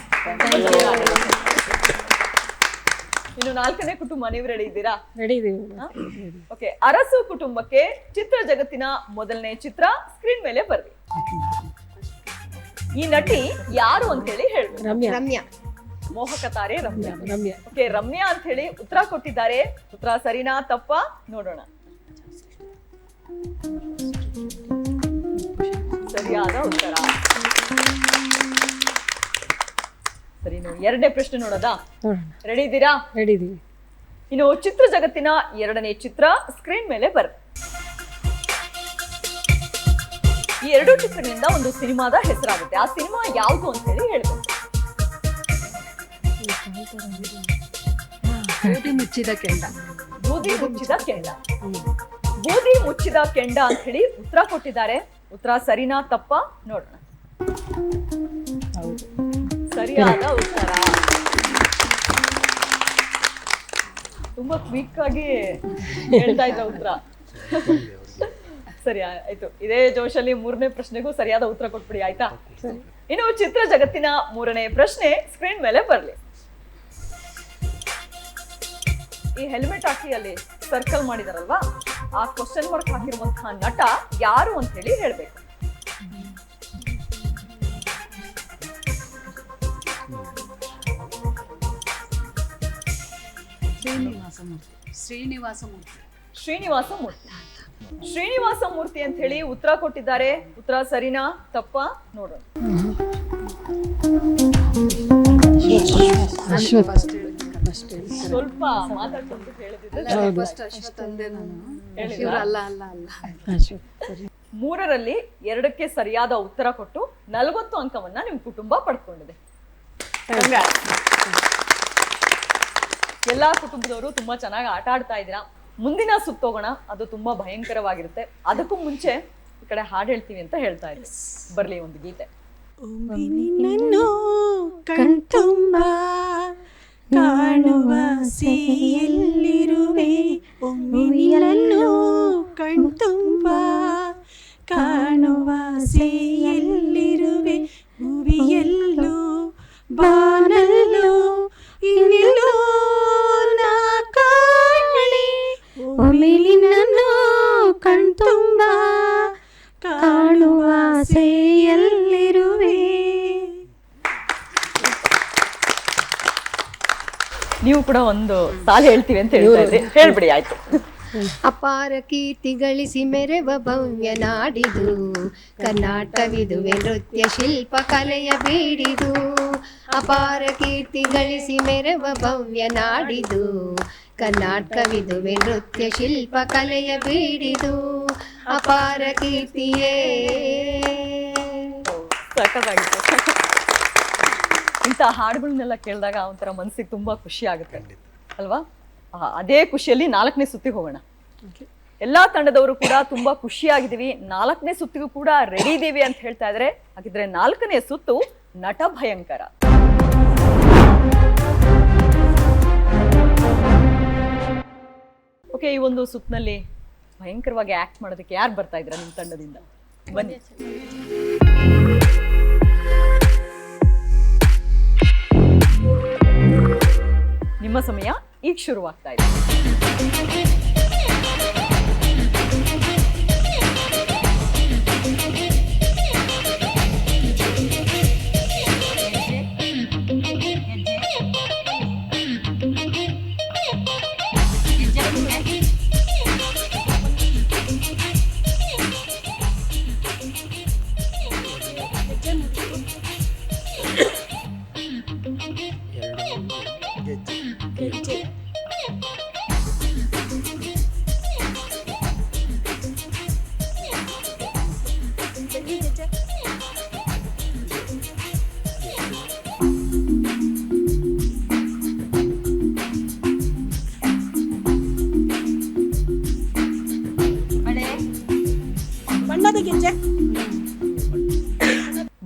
ಇನ್ನು 4ನೇ ಕುಟುಂಬ, ನೀವು ರೆಡಿ ಇದ್ದೀರಾ? ರೆಡಿ ಇದೀವಿ. ಓಕೆ, ಅರಸು ಕುಟುಂಬಕ್ಕೆ ಚಿತ್ರ ಜಗತ್ತಿನ ಮೊದಲನೇ ಚಿತ್ರ ಸ್ಕ್ರೀನ್ ಮೇಲೆ ಬರ್ರಿ. ಈ ನಟಿ ಯಾರು ಅಂತ ಹೇಳಿ ಹೇಳ್ಬೇಕು. ರಮ್ಯಾ. ಮೋಹಕ ತಾರೆ ರಮ್ಯಾ. ರಮ್ಯಾ. ಓಕೆ, ರಮ್ಯಾ ಅಂತ ಹೇಳಿ ಉತ್ತರ ಕೊಟ್ಟಿದ್ದಾರೆ. ಉತ್ತರ ಸರಿನಾ ತಪ್ಪಾ ನೋಡೋಣ. ಸರಿಯಾದ ಉತ್ತರ. ಸರಿ, ನೀವು 2ನೇ ಪ್ರಶ್ನೆ ನೋಡೋದಾ? ರೆಡಿ ಇದ್ದೀರಾ? ರೆಡಿ ಇದೀವಿ. ಇನ್ನು ಚಿತ್ರ ಜಗತ್ತಿನ 2ನೇ ಚಿತ್ರ ಸ್ಕ್ರೀನ್ ಮೇಲೆ ಬರ್ರಿ. ಈ 2 ಚಿತ್ರಗಳಿಂದ ಒಂದು ಸಿನಿಮಾದ ಹೆಸರಾಗುತ್ತೆ. ಆ ಸಿನಿಮಾ ಯಾವುದು ಅಂತ ಹೇಳಿ ಹೇಳ್ಬೇಕು. ಬೂದಿ ಮುಚ್ಚಿದ ಕೆಂಡ. ಬೂದಿ ಮುಚ್ಚಿದ ಕೆಂಡ. ಬೂದಿ ಮುಚ್ಚಿದ ಕೆಂಡ ಅಂತ ಹೇಳಿ ಉತ್ತರ ಕೊಟ್ಟಿದ್ದಾರೆ. ಉತ್ತರ ಸರಿನಾ ತಪ್ಪಾ ನೋಡೋಣ. ಸರಿಯಾದ ಉತ್ತರ. ತುಂಬಾ ಕ್ವಿಕ್ ಆಗಿ ಹೇಳ್ತಾ ಇದ್ರ ಉತ್ತರ. ಸರಿ ಆಯ್ತು. ಇದೇ ಜೋಶಲ್ಲಿ 3ನೇ ಪ್ರಶ್ನೆಗೂ ಸರಿಯಾದ ಉತ್ತರ ಕೊಟ್ಬಿಡಿ, ಆಯ್ತಾ? ಇನ್ನು ಚಿತ್ರ ಜಗತ್ತಿನ 3ನೇ ಪ್ರಶ್ನೆ ಸ್ಕ್ರೀನ್ ಮೇಲೆ ಬರ್ಲಿ. ಈ ಹೆಲ್ಮೆಟ್ ಹಾಕಿ ಅಲ್ಲಿ ಸರ್ಕಲ್ ಮಾಡಿದಾರಲ್ವಾ, ಆ ಕ್ವಶನ್ ಮಾರ್ಕ್ ಹಾಕಿರುವಂತಹ ನಟ ಯಾರು ಅಂತ ಹೇಳಿ ಹೇಳ್ಬೇಕು. ಶ್ರೀನಿವಾಸ ಮೂರ್ತಿ. ಶ್ರೀನಿವಾಸ ಮೂರ್ತಿ ಅಂತ ಹೇಳಿ ಉತ್ತರ ಕೊಟ್ಟಿದ್ದಾರೆ. ಉತ್ತರ ಸರಿನಾ ತಪ್ಪಾ ನೋಡೋಣ. ಸ್ವಲ್ಪ ಮಾತಾಡ್ಕೊಂಡು ಹೇಳಿದ್ರೆ 3ರಲ್ಲಿ 2ಕ್ಕೆ ಸರಿಯಾದ ಉತ್ತರ ಕೊಟ್ಟು 40 ಅಂಕವನ್ನ ನಿಮ್ ಕುಟುಂಬ ಪಡ್ಕೊಂಡಿದೆ. ಎಲ್ಲಾ ಕುಟುಂಬದವರು ತುಂಬಾ ಚೆನ್ನಾಗಿ ಆಟ ಆಡ್ತಾ ಇದ್ದೀರಾ. ಮುಂದಿನ ಸುತ್ತೋಗೋಣ, ಅದು ತುಂಬಾ ಭಯಂಕರವಾಗಿರುತ್ತೆ. ಅದಕ್ಕೂ ಮುಂಚೆ ಈ ಕಡೆ ಹಾಡು ಹೇಳ್ತೀವಿ ಅಂತ ಹೇಳ್ತಾ ಇದ್ದೆ. ಬರ್ಲಿ ಒಂದು ಗೀತೆ. ಕಣ್ತುಂಬ ಕಾಣುವ ಸೇಯಲ್ಲಿರುವೆ, ಒಮ್ಮೆಯನ್ನು ಕಣ್ತುಂಬ ಕಾಣುವ ಸೇಯಲ್ಲಿರುವೆ, ಭುವಿಯಲ್ಲೂ ಬಾನಲ್ಲೂ ಇನ್ನಿಲ್ಲೂ ನಾ ಕಾಣೆ, ಒಮ್ಮೆ ನಿನ್ನನ್ನು ಕಣ್ತುಂಬ ಕಾಣುವ ಸೇಯಲ್ಲಿರುವೆ. ನೀವು ಕೂಡ ಒಂದು ಸಾಲ ಹೇಳ್ತೀವಿ ಅಂತ ಹೇಳ್ತಾ ಇದ್ರಿ, ಹೇಳ್ಬಿಡಿ. ಆಯ್ತು. ಅಪಾರ ಕೀರ್ತಿ ಗಳಿಸಿ ಮೆರೆವ ಭವ್ಯ ನಾಡಿದು, ಕರ್ನಾಟಕವಿದುವೆ ನೃತ್ಯ ಶಿಲ್ಪ ಕಲೆಯ ಬೀಡಿದು. ಅಪಾರ ಕೀರ್ತಿ ಗಳಿಸಿ ಮೆರೆವ ಭವ್ಯ ನಾಡಿದು, ಕರ್ನಾಟಕವಿದುವೆ ನೃತ್ಯ ಶಿಲ್ಪ ಕಲೆಯ ಬೀಡಿದು. ಅಪಾರ ಕೀರ್ತಿಯೇ. ಸಖತ್ತಾಗಿತ್ತು. ಇಂಥ ಹಾಡುಗಳನ್ನೆಲ್ಲ ಕೇಳಿದಾಗ ಒಂಥರ ಮನಸ್ಸಿಗೆ ತುಂಬಾ ಖುಷಿ ಆಗುತ್ತೆ ಅಲ್ವಾ? ಅದೇ ಖುಷಿಯಲ್ಲಿ 4ನೇ ಸುತ್ತಿಗೆ ಹೋಗೋಣ. ಎಲ್ಲಾ ತಂಡದವರು ಕೂಡ ತುಂಬಾ ಖುಷಿಯಾಗಿದ್ದೀವಿ, 4ನೇ ಸುತ್ತಿಗೂ ಕೂಡ ರೆಡಿ ಇದ್ದೀವಿ ಅಂತ ಹೇಳ್ತಾ ಇದ್ರೆ. ಹಾಗಿದ್ರೆ 4ನೇ ಸುತ್ತು ನಟ ಭಯಂಕರ. ಓಕೆ, ಈ ಒಂದು ಸುತ್ತಿನಲ್ಲಿ ಭಯಂಕರವಾಗಿ ಆಕ್ಟ್ ಮಾಡೋದಕ್ಕೆ ಯಾರು ಬರ್ತಾ ಇದ್ರ ನಿಮ್ಮ ತಂಡದಿಂದ? ಬನ್ನಿ. ನಿಮ್ಮ ಸಮಯ ಈಗ ಶುರುವಾಗ್ತಾ ಇದೆ.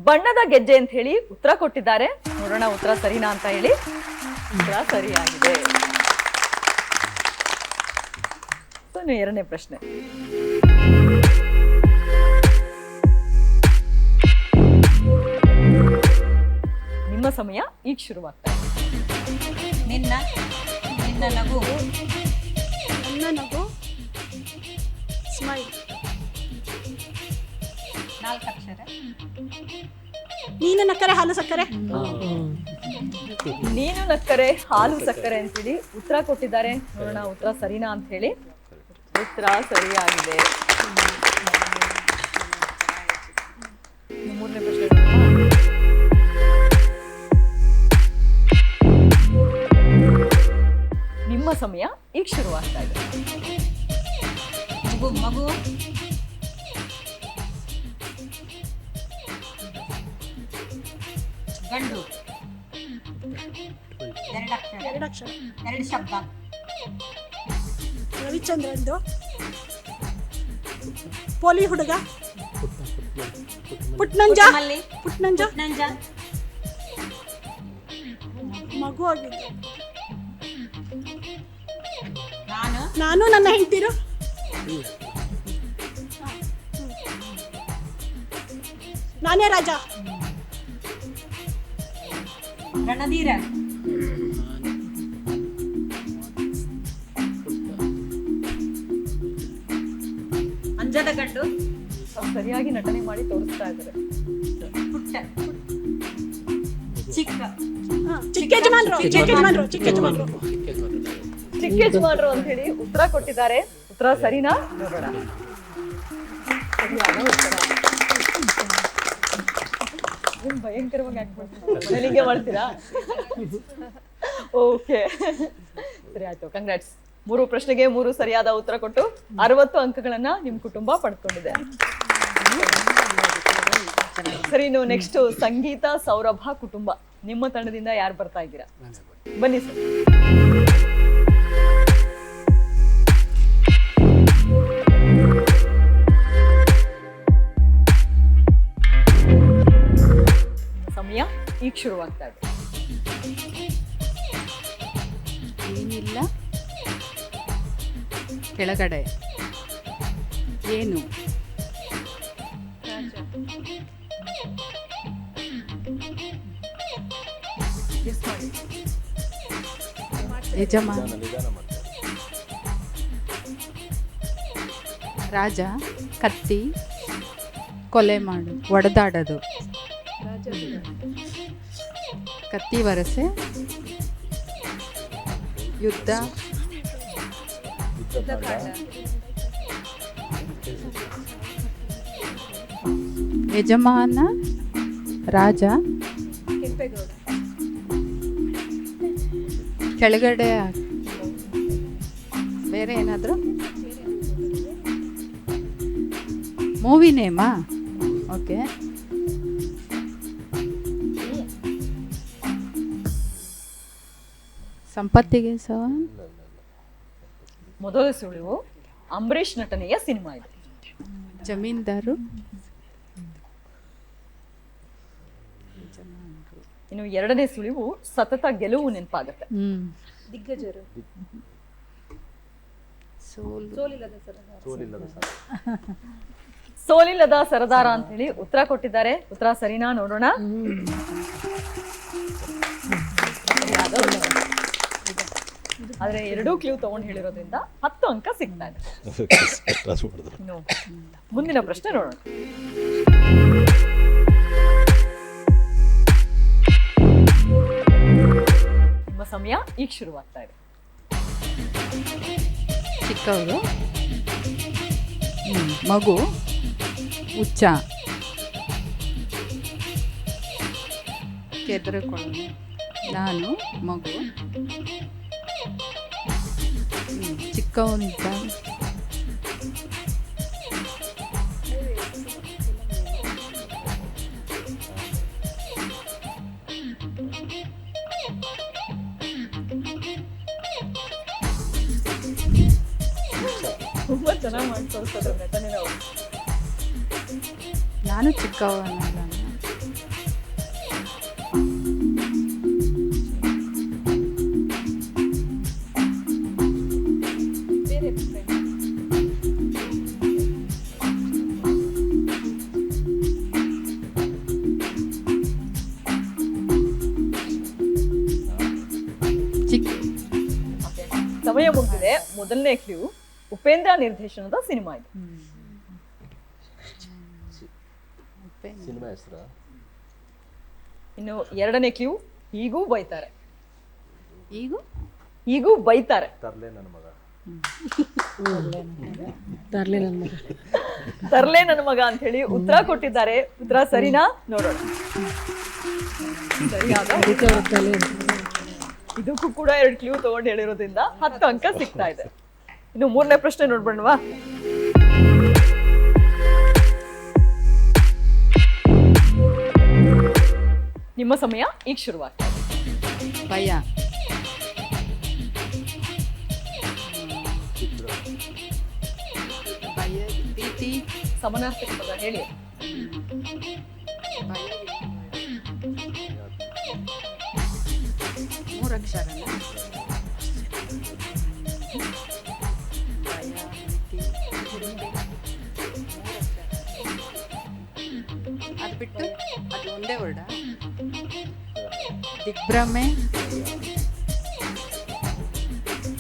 ಬಣ್ಣದ ಗೆಜ್ಜೆ ಅಂತ ಹೇಳಿ ಉತ್ತರ ಕೊಟ್ಟಿದ್ದಾರೆ. ನೋಡೋಣ ಉತ್ತರ ಸರಿನಾ ಅಂತ ಹೇಳಿ. ಉತ್ತರ ಸರಿಯಾಗಿದೆ. 2ನೇ ಪ್ರಶ್ನೆ. ಸಮಯ ಈಗ ಶುರುವಾಗ್ತಾ ಇದೆ. ನಿನ್ನ ನಗು. ನನ್ನ ನಗು ಸ್ಮೈಲ್. 4 ಅಕ್ಷರ. ನೀನು ನಕ್ಕರೆ ಹಾಲು ಸಕ್ಕರೆ. ನೀನು ನಕ್ಕರೆ ಹಾಲು ಸಕ್ಕರೆ ಅಂತೇಳಿ ಉತ್ತರ ಕೊಟ್ಟಿದ್ದಾರೆ. ನೋಡೋಣ ಉತ್ತರ ಸರಿನಾ ಅಂತ ಹೇಳಿ. ಉತ್ತರ ಸರಿಯಾಗಿದೆ. ಮೂರನೇ ಪ್ರಶ್ನೆ ನೋಡೋಣ. ನಿಮ್ಮ ಸಮಯ ಈಗ ಶುರುವಾಗ್ತಾ ಇದೆ. ಮಗು. ಗಂಡು. 2 ಅಕ್ಷರ. 2 ಅಕ್ಷರ. 2 ಶಬ್ದ. ರವಿಚಂದ್ರಂದು. ಪೋಲಿ ಹುಡುಗ. ಪುಟ್ನಂಜ. ಪುಟ್ನಂಜ. ಮಗು ಆಗಿದ್ದು. ನಾನು ನನ್ನ ಹೆಂಡತಿರು. ನಾನೇ ರಾಜ. ರಣಧೀರ. ಅಂಜದ ಗಂಡು. ಸರಿಯಾಗಿ ನಟನೆ ಮಾಡಿ ತೋರಿಸ್ತಾ ಇದ್ದಾರೆ. ಪುಟ್ಟ. ಚಿಕ್ಕ. ಚಿಕ್ಕ ಯಜಮಾನ್ರು. ಚಿಕ್ಕ ಯಜಮಾನ್ರು ಅಂತ ಹೇಳಿ ಉತ್ತರ ಕೊಟ್ಟಿದ್ದಾರೆ. ಉತ್ತರ ಸರಿನಾ ನೋಡೋಣ. ಸರಿಯಾದ ಉತ್ತರ. ಭಯಂಕರವಾಗಿ ಮನೇಲಿಗೆ ಮಾಡ್ತೀರಾ? ಓಕೆ, ಸರಿ ಆಯ್ತು. ಕಂಗ್ರಾಟ್ಸ್. 3 ಪ್ರಶ್ನೆಗೆ 3 ಸರಿಯಾದ ಉತ್ತರ ಕೊಟ್ಟು 60 ಅಂಕಗಳನ್ನ ನಿಮ್ ಕುಟುಂಬ ಪಡ್ಕೊಂಡಿದೆ. ಸರಿ, ನೀವು ನೆಕ್ಸ್ಟ್ ಸಂಗೀತ ಸೌರಭ ಕುಟುಂಬ. ನಿಮ್ಮ ತಂಡದಿಂದ ಯಾರು ಬರ್ತಾ ಇದ್ದೀರಾ? ಬನ್ನಿ ಸರ್. ಸಮಯ ಈಗ ಶುರುವಾಗ್ತಾ ಇದೆ. ಏನಿಲ್ಲ ಕೆಳಗಡೆ. ಏನು? ಯಜಮಾನ. ರಾಜ. ಕತ್ತಿ. ಕೊಲೆ ಮಾಡು. ಒಡೆದಾಡೋದು. ಕತ್ತಿ ವರಸೆ. ಯುದ್ಧ. ಯಜಮಾನ. ರಾಜ. ಕೆಳಗಡೆ. ಬೇರೆ ಏನಾದರೂ ಮೂವಿ ನೇಮಾ? ಓಕೆ. ಸಂಪತ್ತಿಗೆ ಸಹ. ಮೊದಲ ಸುಳಿವು ಅಂಬರೀಷ್ ನಟನೆಯ ಸಿನಿಮಾ ಇದೆ. ಜಮೀನ್ದಾರು. ಇನ್ನು ಎರಡನೇ ಸುಳಿವು ಸತತ ಗೆಲುವು ನೆನಪಾಗತ್ತೆ. ದಿಗ್ಗಜರು. ಸೋಲಿಲ್ಲದ ಸರದಾರ ಅಂತ ಹೇಳಿ ಉತ್ತರ ಕೊಟ್ಟಿದ್ದಾರೆ. ಉತ್ತರ ಸರಿನಾ ನೋಡೋಣ. ಆದ್ರೆ 2 ಕ್ಲೂ ತಗೊಂಡು ಹೇಳಿರೋದ್ರಿಂದ 10 ಅಂಕ ಸಿಗ್ತಾ ಇದೆ. ಇನ್ನು ಮುಂದಿನ ಪ್ರಶ್ನೆ ನೋಡೋಣ. ನಿಮ್ಮ ಸಮಯ ಈಗ ಶುರುವಾಗ್ತಾ ಇದೆ. ಚಿಕ್ಕವರು. ಮಗು. ಉಚ್ಚ. ಕೆದರಿಕೊಳ್ಳು. ನಾನು ಮಗು. ಚಿಕ್ಕವನಿದ್ದ. ತುಂಬಾ ಚೆನ್ನಾಗಿ ಮಾಡ್ಕೊಳ್ತಾರೆ ನಟನೆ. ನಾನು ಚಿಕ್ಕವನಲ್ಲ. ಸಮಯ ಮುಗಿದಿದೆ. ಮೊದಲನೇ ಕ್ಲೂ ಉಪೇಂದ್ರ ನಿರ್ದೇಶನದ ಸಿನಿಮಾ ಇದು. ಸಿನಿಮಾ ಹೆಸರ? ಇನ್ನು ಎರಡನೇ ಕ್ಲೂ ಈಗೂ ಬೈತಾರೆ. ಈಗೂ ಬೈತಾರೆ. ತರ್ಲೆ ನನ್ನ ಮಗ. ತರ್ಲೆ ನನ್ನ ಮಗ ಅಂತ ಹೇಳಿ ಉತ್ತರ ಕೊಟ್ಟಿದ್ದಾರೆ. ಉತ್ತರ ಸರಿನಾ ನೋಡೋಣ. ಸರಿಯಾದ ಇದಕ್ಕೂ ಕೂಡ 2 ಕ್ಲೂ ತಗೊಂಡು ಹೇಳಿರೋದ್ರಿಂದ 10 ಅಂಕ ಸಿಗ್ತಾ ಇದೆ. ಇನ್ನು ಮೂರನೇ ಪ್ರಶ್ನೆ ನೋಡ್ಬೇಡವಾ? ನಿಮ್ಮ ಸಮಯ ಈಗ ಶುರುವಾಗ್ತದೆ. ಭಯ, ಭಯ, ಭೀತಿ, ಸಮಾನಾರ್ಥಕ ಪದ ಹೇಳಿ. ಭಯ, 3 ಅಕ್ಷರನ ಭಯ, ಭೀತಿ, ಅದು ಬಿಟ್ಟು ಅದು ಒಂದೇ ವರ್ಡ. ದಿಗ್ಭ್ರಮೆ,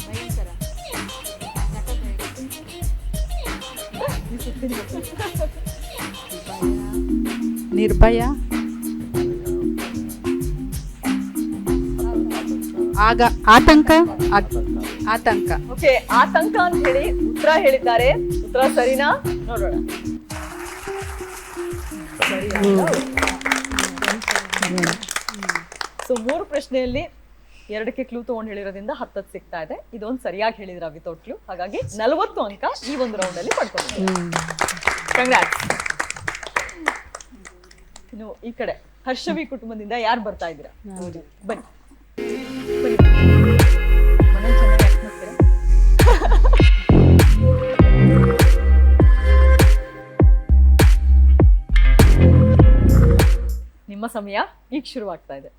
ಭಯಂಕರ, ನಿರ್ಭಯ, ಆಗ ಆತಂಕ, ಆತಂಕ. ಓಕೆ, ಆತಂಕ ಅಂತ ಹೇಳಿ ಉತ್ತರ ಹೇಳಿದ್ದಾರೆ. ಉತ್ತರ ಸರಿನಾ ನೋಡೋಣ. ಸೊ 3 ಪ್ರಶ್ನೆಯಲ್ಲಿ 2ಕ್ಕೆ ಕ್ಲೂ ತಗೊಂಡು ಹೇಳಿರೋದ್ರಿಂದ 10 ಸಿಗ್ತಾ ಇದೆ. ಇದೊಂದು ಸರಿಯಾಗಿ ಹೇಳಿದ್ರ ವಿತೌಟ್ ಕ್ಲೂ. ಹಾಗಾಗಿ 40 ಅಂಕ ಈ ಒಂದು ರೌಂಡ್ ಅಲ್ಲಿ ಪಡ್ಕೊಂಡಿದ್ದೀವಿ. ಕಂಗ್ರಾಟ್ಸ್. ಇನ್ನು ಈ ಕಡೆ ಹರ್ಷವಿ ಕುಟುಂಬದಿಂದ ಯಾರು ಬರ್ತಾ ಇದ್ದೀರಾ? ಬನ್ನಿ ಬನ್ನಿ. ಮನೆ ಚೆನ್ನಾಗಿ act ಮಾಡ್ತೀರಾ? ನಿಮ್ಮ ಸಮಯ ಈಗ ಶುರುವಾಗ್ತಾ ಇದೆ.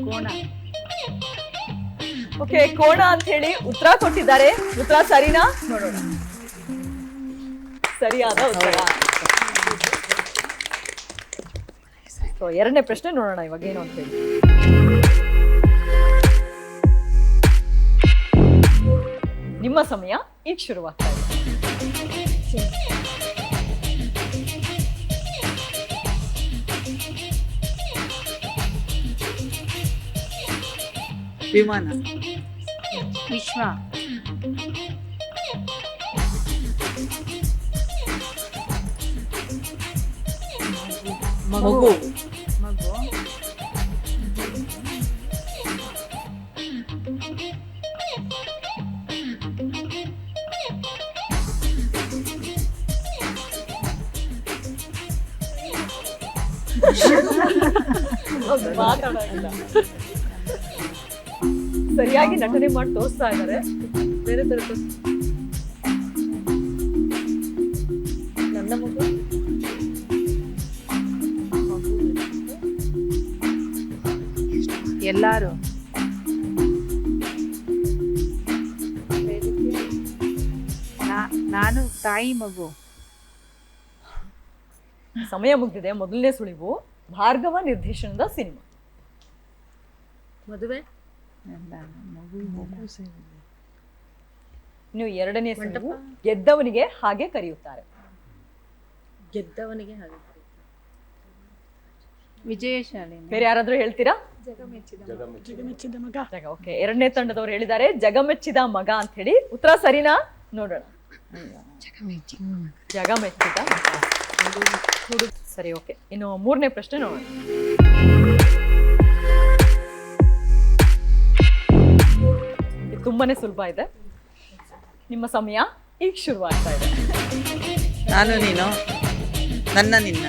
ಕೋಣ, ಓಕೆ, ಕೋಣ ಅಂತ ಹೇಳಿ ಉತ್ತರ ಕೊಟ್ಟಿದ್ದಾರೆ. ಉತ್ತರ ಸರಿನಾ ನೋಡೋಣ. ಸರಿಯಾದ ಉತ್ತರ. ಸೊ 2ನೇ ಪ್ರಶ್ನೆ ನೋಡೋಣ ಇವಾಗ ಏನು ಅಂತ ಹೇಳಿ. ನಿಮ್ಮ ಸಮಯ ಈಗ ಶುರುವಾಗ್ತಾ ಇದೆ. ವಿಮಾನ, ವಿಶ್ವ, ಮಗು, ಮಗು, ಮಾತಾಡೋಲ್ಲ. ಸರಿಯಾಗಿ ನಟನೆ ಮಾಡಿ ತೋರಿಸ್ತಾ ಇದ್ದಾರೆ. ಬೇರೆ ತರ ನನ್ನ ಮಗು, ಎಲ್ಲಾರು, ನಾನು ತಾಯಿ ಮಗು. ಸಮಯ ಮುಗಿದಿದೆ. ಮೊದಲನೇ ಸುಳಿವು ಭಾರ್ಗವ ನಿರ್ದೇಶನದ ಸಿನಿಮಾ. ಮದುವೆ, ಇನ್ನು 2ನೇ ಸುಳಿವು ಗೆದ್ದವನಿಗೆ ಹಾಗೆ ಕರೆಯುತ್ತಾರೆ. ಗೆದ್ದವನಿಗೆ ಹಾಗೆ ವಿಜಯಶಾಲಿನಿ. ಬೇರೆ ಯಾರಾದ್ರೂ ಹೇಳ್ತೀರಾ? ಜಗಮೆಚ್ಚಿದ ಮಗ. ಓಕೆ, 2ನೇ ತಂಡದವ್ರು ಹೇಳಿದ್ದಾರೆ ಜಗಮೆಚ್ಚಿದ ಮಗ ಅಂತ ಹೇಳಿ. ಉತ್ತರ ಸರಿನಾ ನೋಡೋಣ. ಜಗಮೆಚ್ಚಿದ ಮಗ. ಸರಿ, ಓಕೆ. ಇನ್ನು 3ನೇ ಪ್ರಶ್ನೆ ನೋಡೋಣ. ಇದು ತುಂಬಾನೇ ಸುಲಭ ಇದೆ. ನಿಮ್ಮ ಸಮಯ ಈಗ ಶುರುವಾಗ್ತಾ ಇದೆ. ನಾನು ನೀನು, ನನ್ನ ನಿನ್ನ,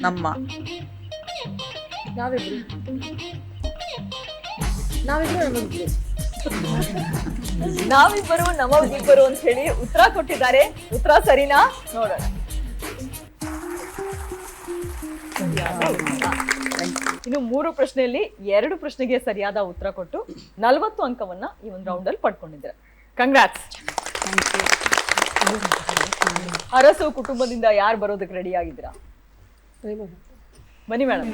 ನಮ್ಮ, ನಾವಿಬ್ಬರು ನಮಗಿಬ್ಬರು ಅಂತ ಹೇಳಿ ಉತ್ತರ ಕೊಟ್ಟಿದ್ದಾರೆ. ಉತ್ತರ ಸರಿನಾ ನೋಡೋಣ. ಇನ್ನು 3 ಪ್ರಶ್ನೆಯಲ್ಲಿ 2 ಪ್ರಶ್ನೆಗೆ ಸರಿಯಾದ ಉತ್ತರ ಕೊಟ್ಟು 40 ಅಂಕವನ್ನ ಈ ಒಂದು ರೌಂಡ್ ಅಲ್ಲಿ ಪಡ್ಕೊಂಡಿದ್ದಾರೆ. ಕಂಗ್ರಾಟ್ಸ್. ಅರಸು ಕುಟುಂಬದಿಂದ ಯಾರು ಬರೋದಕ್ಕೆ ರೆಡಿ ಆಗಿದ್ದೀರಾ? ಬನ್ನಿ ಮೇಡಮ್.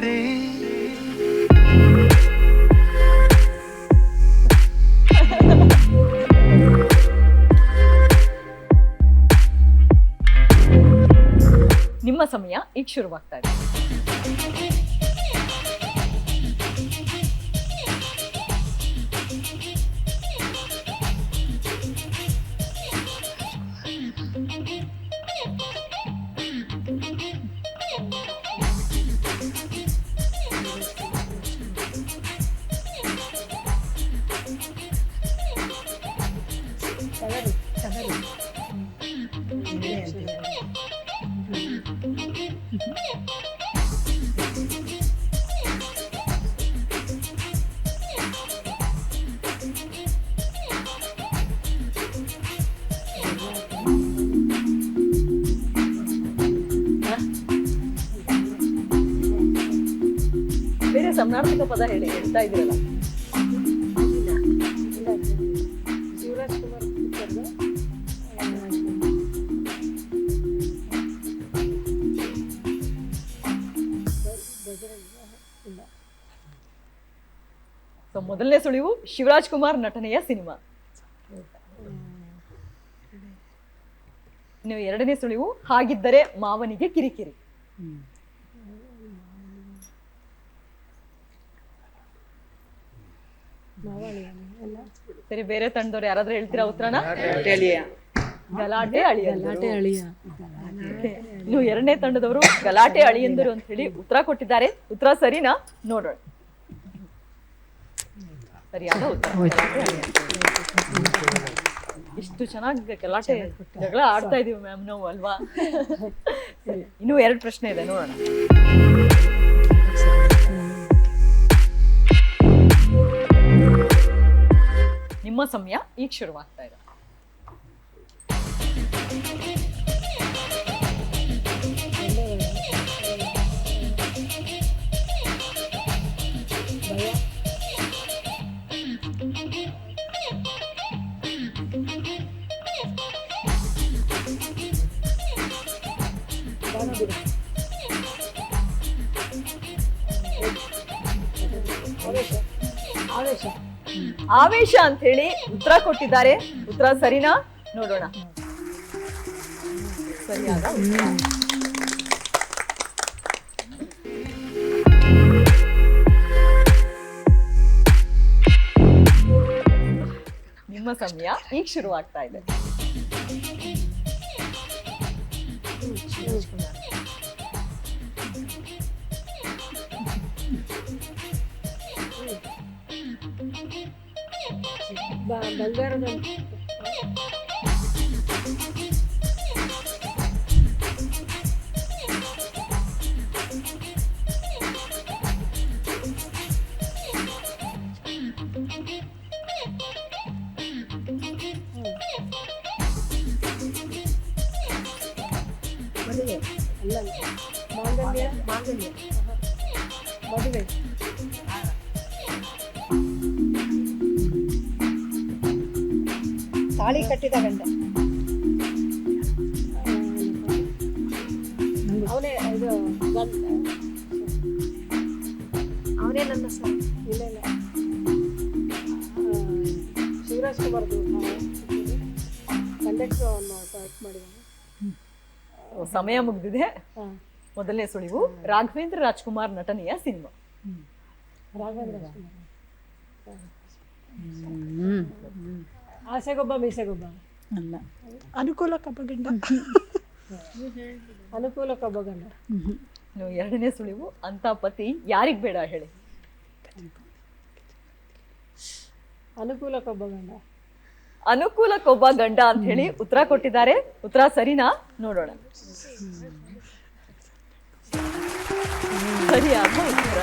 ನಿಮ್ಮ ಸಮಯ ಈಗ ಶುರುವಾಗ್ತಾ ಇದೆ. ಬೇರೆ ಸಮನಾರ್ಥಕ ಪದ ಹೇಳಿ, ಹೇಳ್ತಾ ಇದ್ದೀರಲ್ಲ. ಶಿವರಾಜ್ ಕುಮಾರ್ ಪಿಕ್ಚರ್ದು ಸೊ ಮೊದಲನೇ ಸುಳಿವು ಶಿವರಾಜ್ ಕುಮಾರ್ ನಟನೆಯ ಸಿನಿಮಾ. ನೀವು 2ನೇ ಸುಳಿವು ಹಾಗಿದ್ದರೆ ಮಾವನಿಗೆ ಕಿರಿಕಿರಿ. ಸರಿ, ಬೇರೆ ತಂಡದವ್ರು ಯಾರಾದ್ರೂ ಹೇಳ್ತೀರಾ ಉತ್ತರನ? ಗಲಾಟೆ ಅಳಿಯ. ನೀವು 2ನೇ ತಂಡದವರು ಗಲಾಟೆ ಅಳಿಯಂದರು ಅಂತ ಹೇಳಿ ಉತ್ತರ ಕೊಟ್ಟಿದ್ದಾರೆ. ಉತ್ತರ ಸರಿನಾ? ನೋಡೋಣ. ಸರಿಯಾದ ಉತ್ತರ. ಇಷ್ಟು ಚೆನ್ನಾಗಿ ಗಲಾಟೆ ಜಗಳ ಆಡ್ತಾ ಇದೀವಿ ಮ್ಯಾಮ್ ನಾವು, ಅಲ್ವಾ? ಇನ್ನೂ 2 ಪ್ರಶ್ನೆ ಇದೆ, ನೋಡೋಣ. ನಿಮ್ಮ ಸಮಯ ಈಗ ಶುರುವಾಗ್ತಾ ಇದೆ. ಆವೇಶ ಅಂತ ಹೇಳಿ ಉತ್ತರ ಕೊಟ್ಟಿದ್ದಾರೆ. ಉತ್ತರ ಸರಿನಾ? ನೋಡೋಣ. ಸರಿಯಾದ ಉತ್ತರ. ನಿಮ್ಮ ಸಮಯ ಈಗ ಶುರುವಾಗ್ತಾ ಇದೆ. ಬಂಗಾರದ ಮದುವೆ ತಾಳಿ ಕಟ್ಟಿದ ಗಂಡ ಅವನೇ ಇದು ಅವನೇ ನನ್ನ ಸರ್. ಇಲ್ಲ ಶಿವರಾಜ್ ಕುಮಾರ್ದು ಕಂಡಕ್ಟರ್ ಅವನು ಸೆಲೆಕ್ಟ್ ಮಾಡಿದ್ದಾನೆ. ಸಮಯ ಮುಗಿದಿದೆ. ಮೊದಲನೇ ಸುಳಿವು ರಾಘವೇಂದ್ರ ರಾಜ್ಕುಮಾರ್ ನಟನೆಯ ಸಿನಿಮಾ. ರಾಘವೇಂದ್ರ ಆಸೆಗೊಬ್ಬ ಮೀಸೆಗೊಬ್ಬ ಅಲ್ಲ, ಅನುಕೂಲ ಕಬ್ಬಗಂಡ. ಅನುಕೂಲ ಕಬ್ಬಗಂಡ. ನೀವು 2ನೇ ಸುಳಿವು ಅಂತ ಪತಿ ಯಾರಿಗ್ ಬೇಡ ಹೇಳಿ. ಅನುಕೂಲ ಕಬ್ಬಗಂಡ. ಅನುಕೂಲಕ್ಕೊಬ್ಬ ಗಂಡ ಅಂತ ಹೇಳಿ ಉತ್ತರ ಕೊಟ್ಟಿದ್ದಾರೆ. ಉತ್ತರ ಸರಿನಾ? ನೋಡೋಣ. ಸರಿಯಾದ ಉತ್ತರ.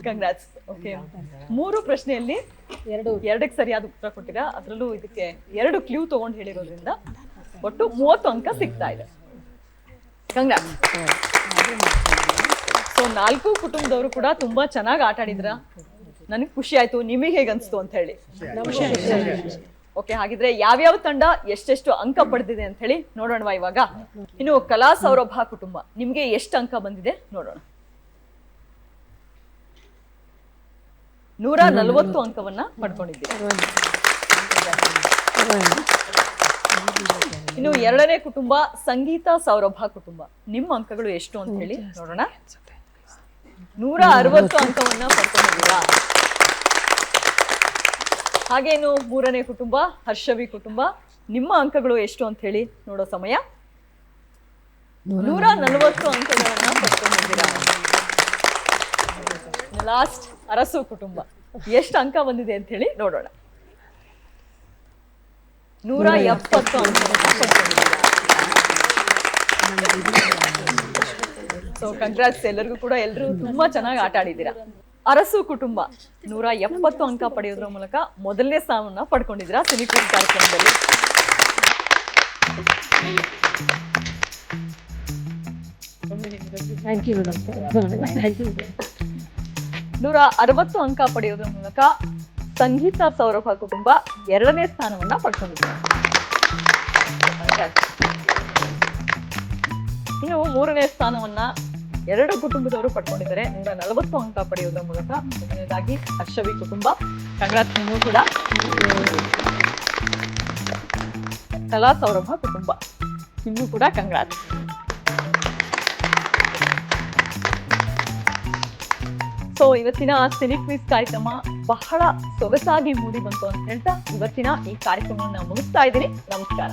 ಕಂಗ್ರಾಟ್ಸ್. ಓಕೆ, 3 ಪ್ರಶ್ನೆಯಲ್ಲಿ 2ಕ್ಕೆ ಸರಿಯಾದ ಉತ್ತರ ಕೊಟ್ಟಿರಾ. ಅದರಲ್ಲೂ ಇದಕ್ಕೆ 2 ಕ್ಲೂ ತಗೊಂಡು ಹೇಳಿರೋದ್ರಿಂದ ಒಟ್ಟು 30 ಅಂಕ ಸಿಗ್ತಾ ಇದೆ. ಕಂಗ್ರಾಟ್ಸ್. ಸೊ 4 ಕುಟುಂಬದವರು ಕೂಡ ತುಂಬಾ ಚೆನ್ನಾಗಿ ಆಟ ಆಡಿದ್ರ. ನನಗೆ ಖುಷಿ ಆಯ್ತು. ನಿಮಗೆ ಹೇಗೆ ಅನ್ಸ್ತು ಅಂತ ಹೇಳಿ? ಓಕೆ, ಹಾಗಿದ್ರೆ ಯಾವ್ಯಾವ ತಂಡ ಎಷ್ಟೆಷ್ಟು ಅಂಕ ಪಡೆದಿದೆ ಅಂತ ಹೇಳಿ ನೋಡೋಣವಾ ಇವಾಗ. ಇನ್ನು ಕಲಾ ಸೌರಭ ಕುಟುಂಬ, ನಿಮ್ಗೆ ಎಷ್ಟು ಅಂಕ ಬಂದಿದೆ ನೋಡೋಣ. 140 ಅಂಕವನ್ನ ಪಡ್ಕೊಂಡಿದ್ದೀವಿ. ಇನ್ನು ಎರಡನೇ ಕುಟುಂಬ ಸಂಗೀತ ಸೌರಭ ಕುಟುಂಬ, ನಿಮ್ಮ ಅಂಕಗಳು ಎಷ್ಟು ಅಂತ ಹೇಳಿ ನೋಡೋಣ. 160 ಅಂಕವನ್ನ ಪಡ್ಕೊಂಡಿದ್ದೀರಾ. ಹಾಗೇನು ಮೂರನೇ ಕುಟುಂಬ ಹರ್ಷವಿ ಕುಟುಂಬ, ನಿಮ್ಮ ಅಂಕಗಳು ಎಷ್ಟು ಅಂತ ಹೇಳಿ ನೋಡೋ ಸಮಯ. 140 ಅಂಕಗಳನ್ನ ಪಡ್ಕೊಂಡಿದ್ದೀರಾ. ಲಾಸ್ಟ್ ಅರಸು ಕುಟುಂಬ, ಎಷ್ಟು ಅಂಕ ಬಂದಿದೆ ಅಂತ ಹೇಳಿ ನೋಡೋಣ. 170 ಅಂಕವನ್ನ ಪಡ್ಕೊಂಡಿದ್ದೀರಾ. ಸೊ ಕಂಗ್ರಾಟ್ಸ್ ಎಲ್ಲರಿಗೂ ಕೂಡ. ಎಲ್ಲರೂ ತುಂಬಾ ಚೆನ್ನಾಗಿ ಆಟ ಆಡಿದ್ದೀರಾ. ಅರಸು ಕುಟುಂಬ 170 ಅಂಕ ಪಡೆಯೋದ್ರ ಮೂಲಕ ಮೊದಲನೇ ಸ್ಥಾನವನ್ನ ಪಡ್ಕೊಂಡಿದ್ದೀರಾ ಸಿನಿಕ್ ವಿಸ್ ಕಾರ್ಯಕ್ರಮದಲ್ಲಿ. Thank you madam. Thank you. 160 ಅಂಕ ಪಡೆಯೋದ್ರ ಮೂಲಕ ಸಂಗೀತ ಸೌರಭ ಕುಟುಂಬ ಎರಡನೇ ಸ್ಥಾನವನ್ನ ಪಡ್ಕೊಂಡಿದ್ದಾರೆ. ಇನ್ನು ಮೂರನೇ ಸ್ಥಾನವನ್ನ ಎರಡು ಕುಟುಂಬದವರು ಪಡ್ಕೊಂಡಿದ್ದಾರೆ 140 ಅಂಕ ಪಡೆಯೋದ್ರ ಮೂಲಕ. ಮೊದಲನೇದಾಗಿ ಹರ್ಷವಿ ಕುಟುಂಬ, ಕಂಗ್ರಾಟ್ಸ್ ನೀವು ಕೂಡ. ಕಲಾ ಸೌರಭ ಕುಟುಂಬ, ನಿಮಗೂ ಕೂಡ ಕಂಗ್ರಾಟ್ಸ್. ಸೊ ಇವತ್ತಿನ ಸಿನಿಕ್ ಕ್ವಿಜ್ ಕಾರ್ಯಕ್ರಮ ಬಹಳ ಸೊಗಸಾಗಿ ಮೂಡಿ ಬಂತು ಅಂತ ಹೇಳ್ತಾ ಇವತ್ತಿನ ಈ ಕಾರ್ಯಕ್ರಮವನ್ನು ಮುಗಿಸ್ತಾ ಇದ್ದೀನಿ. ನಮಸ್ಕಾರ.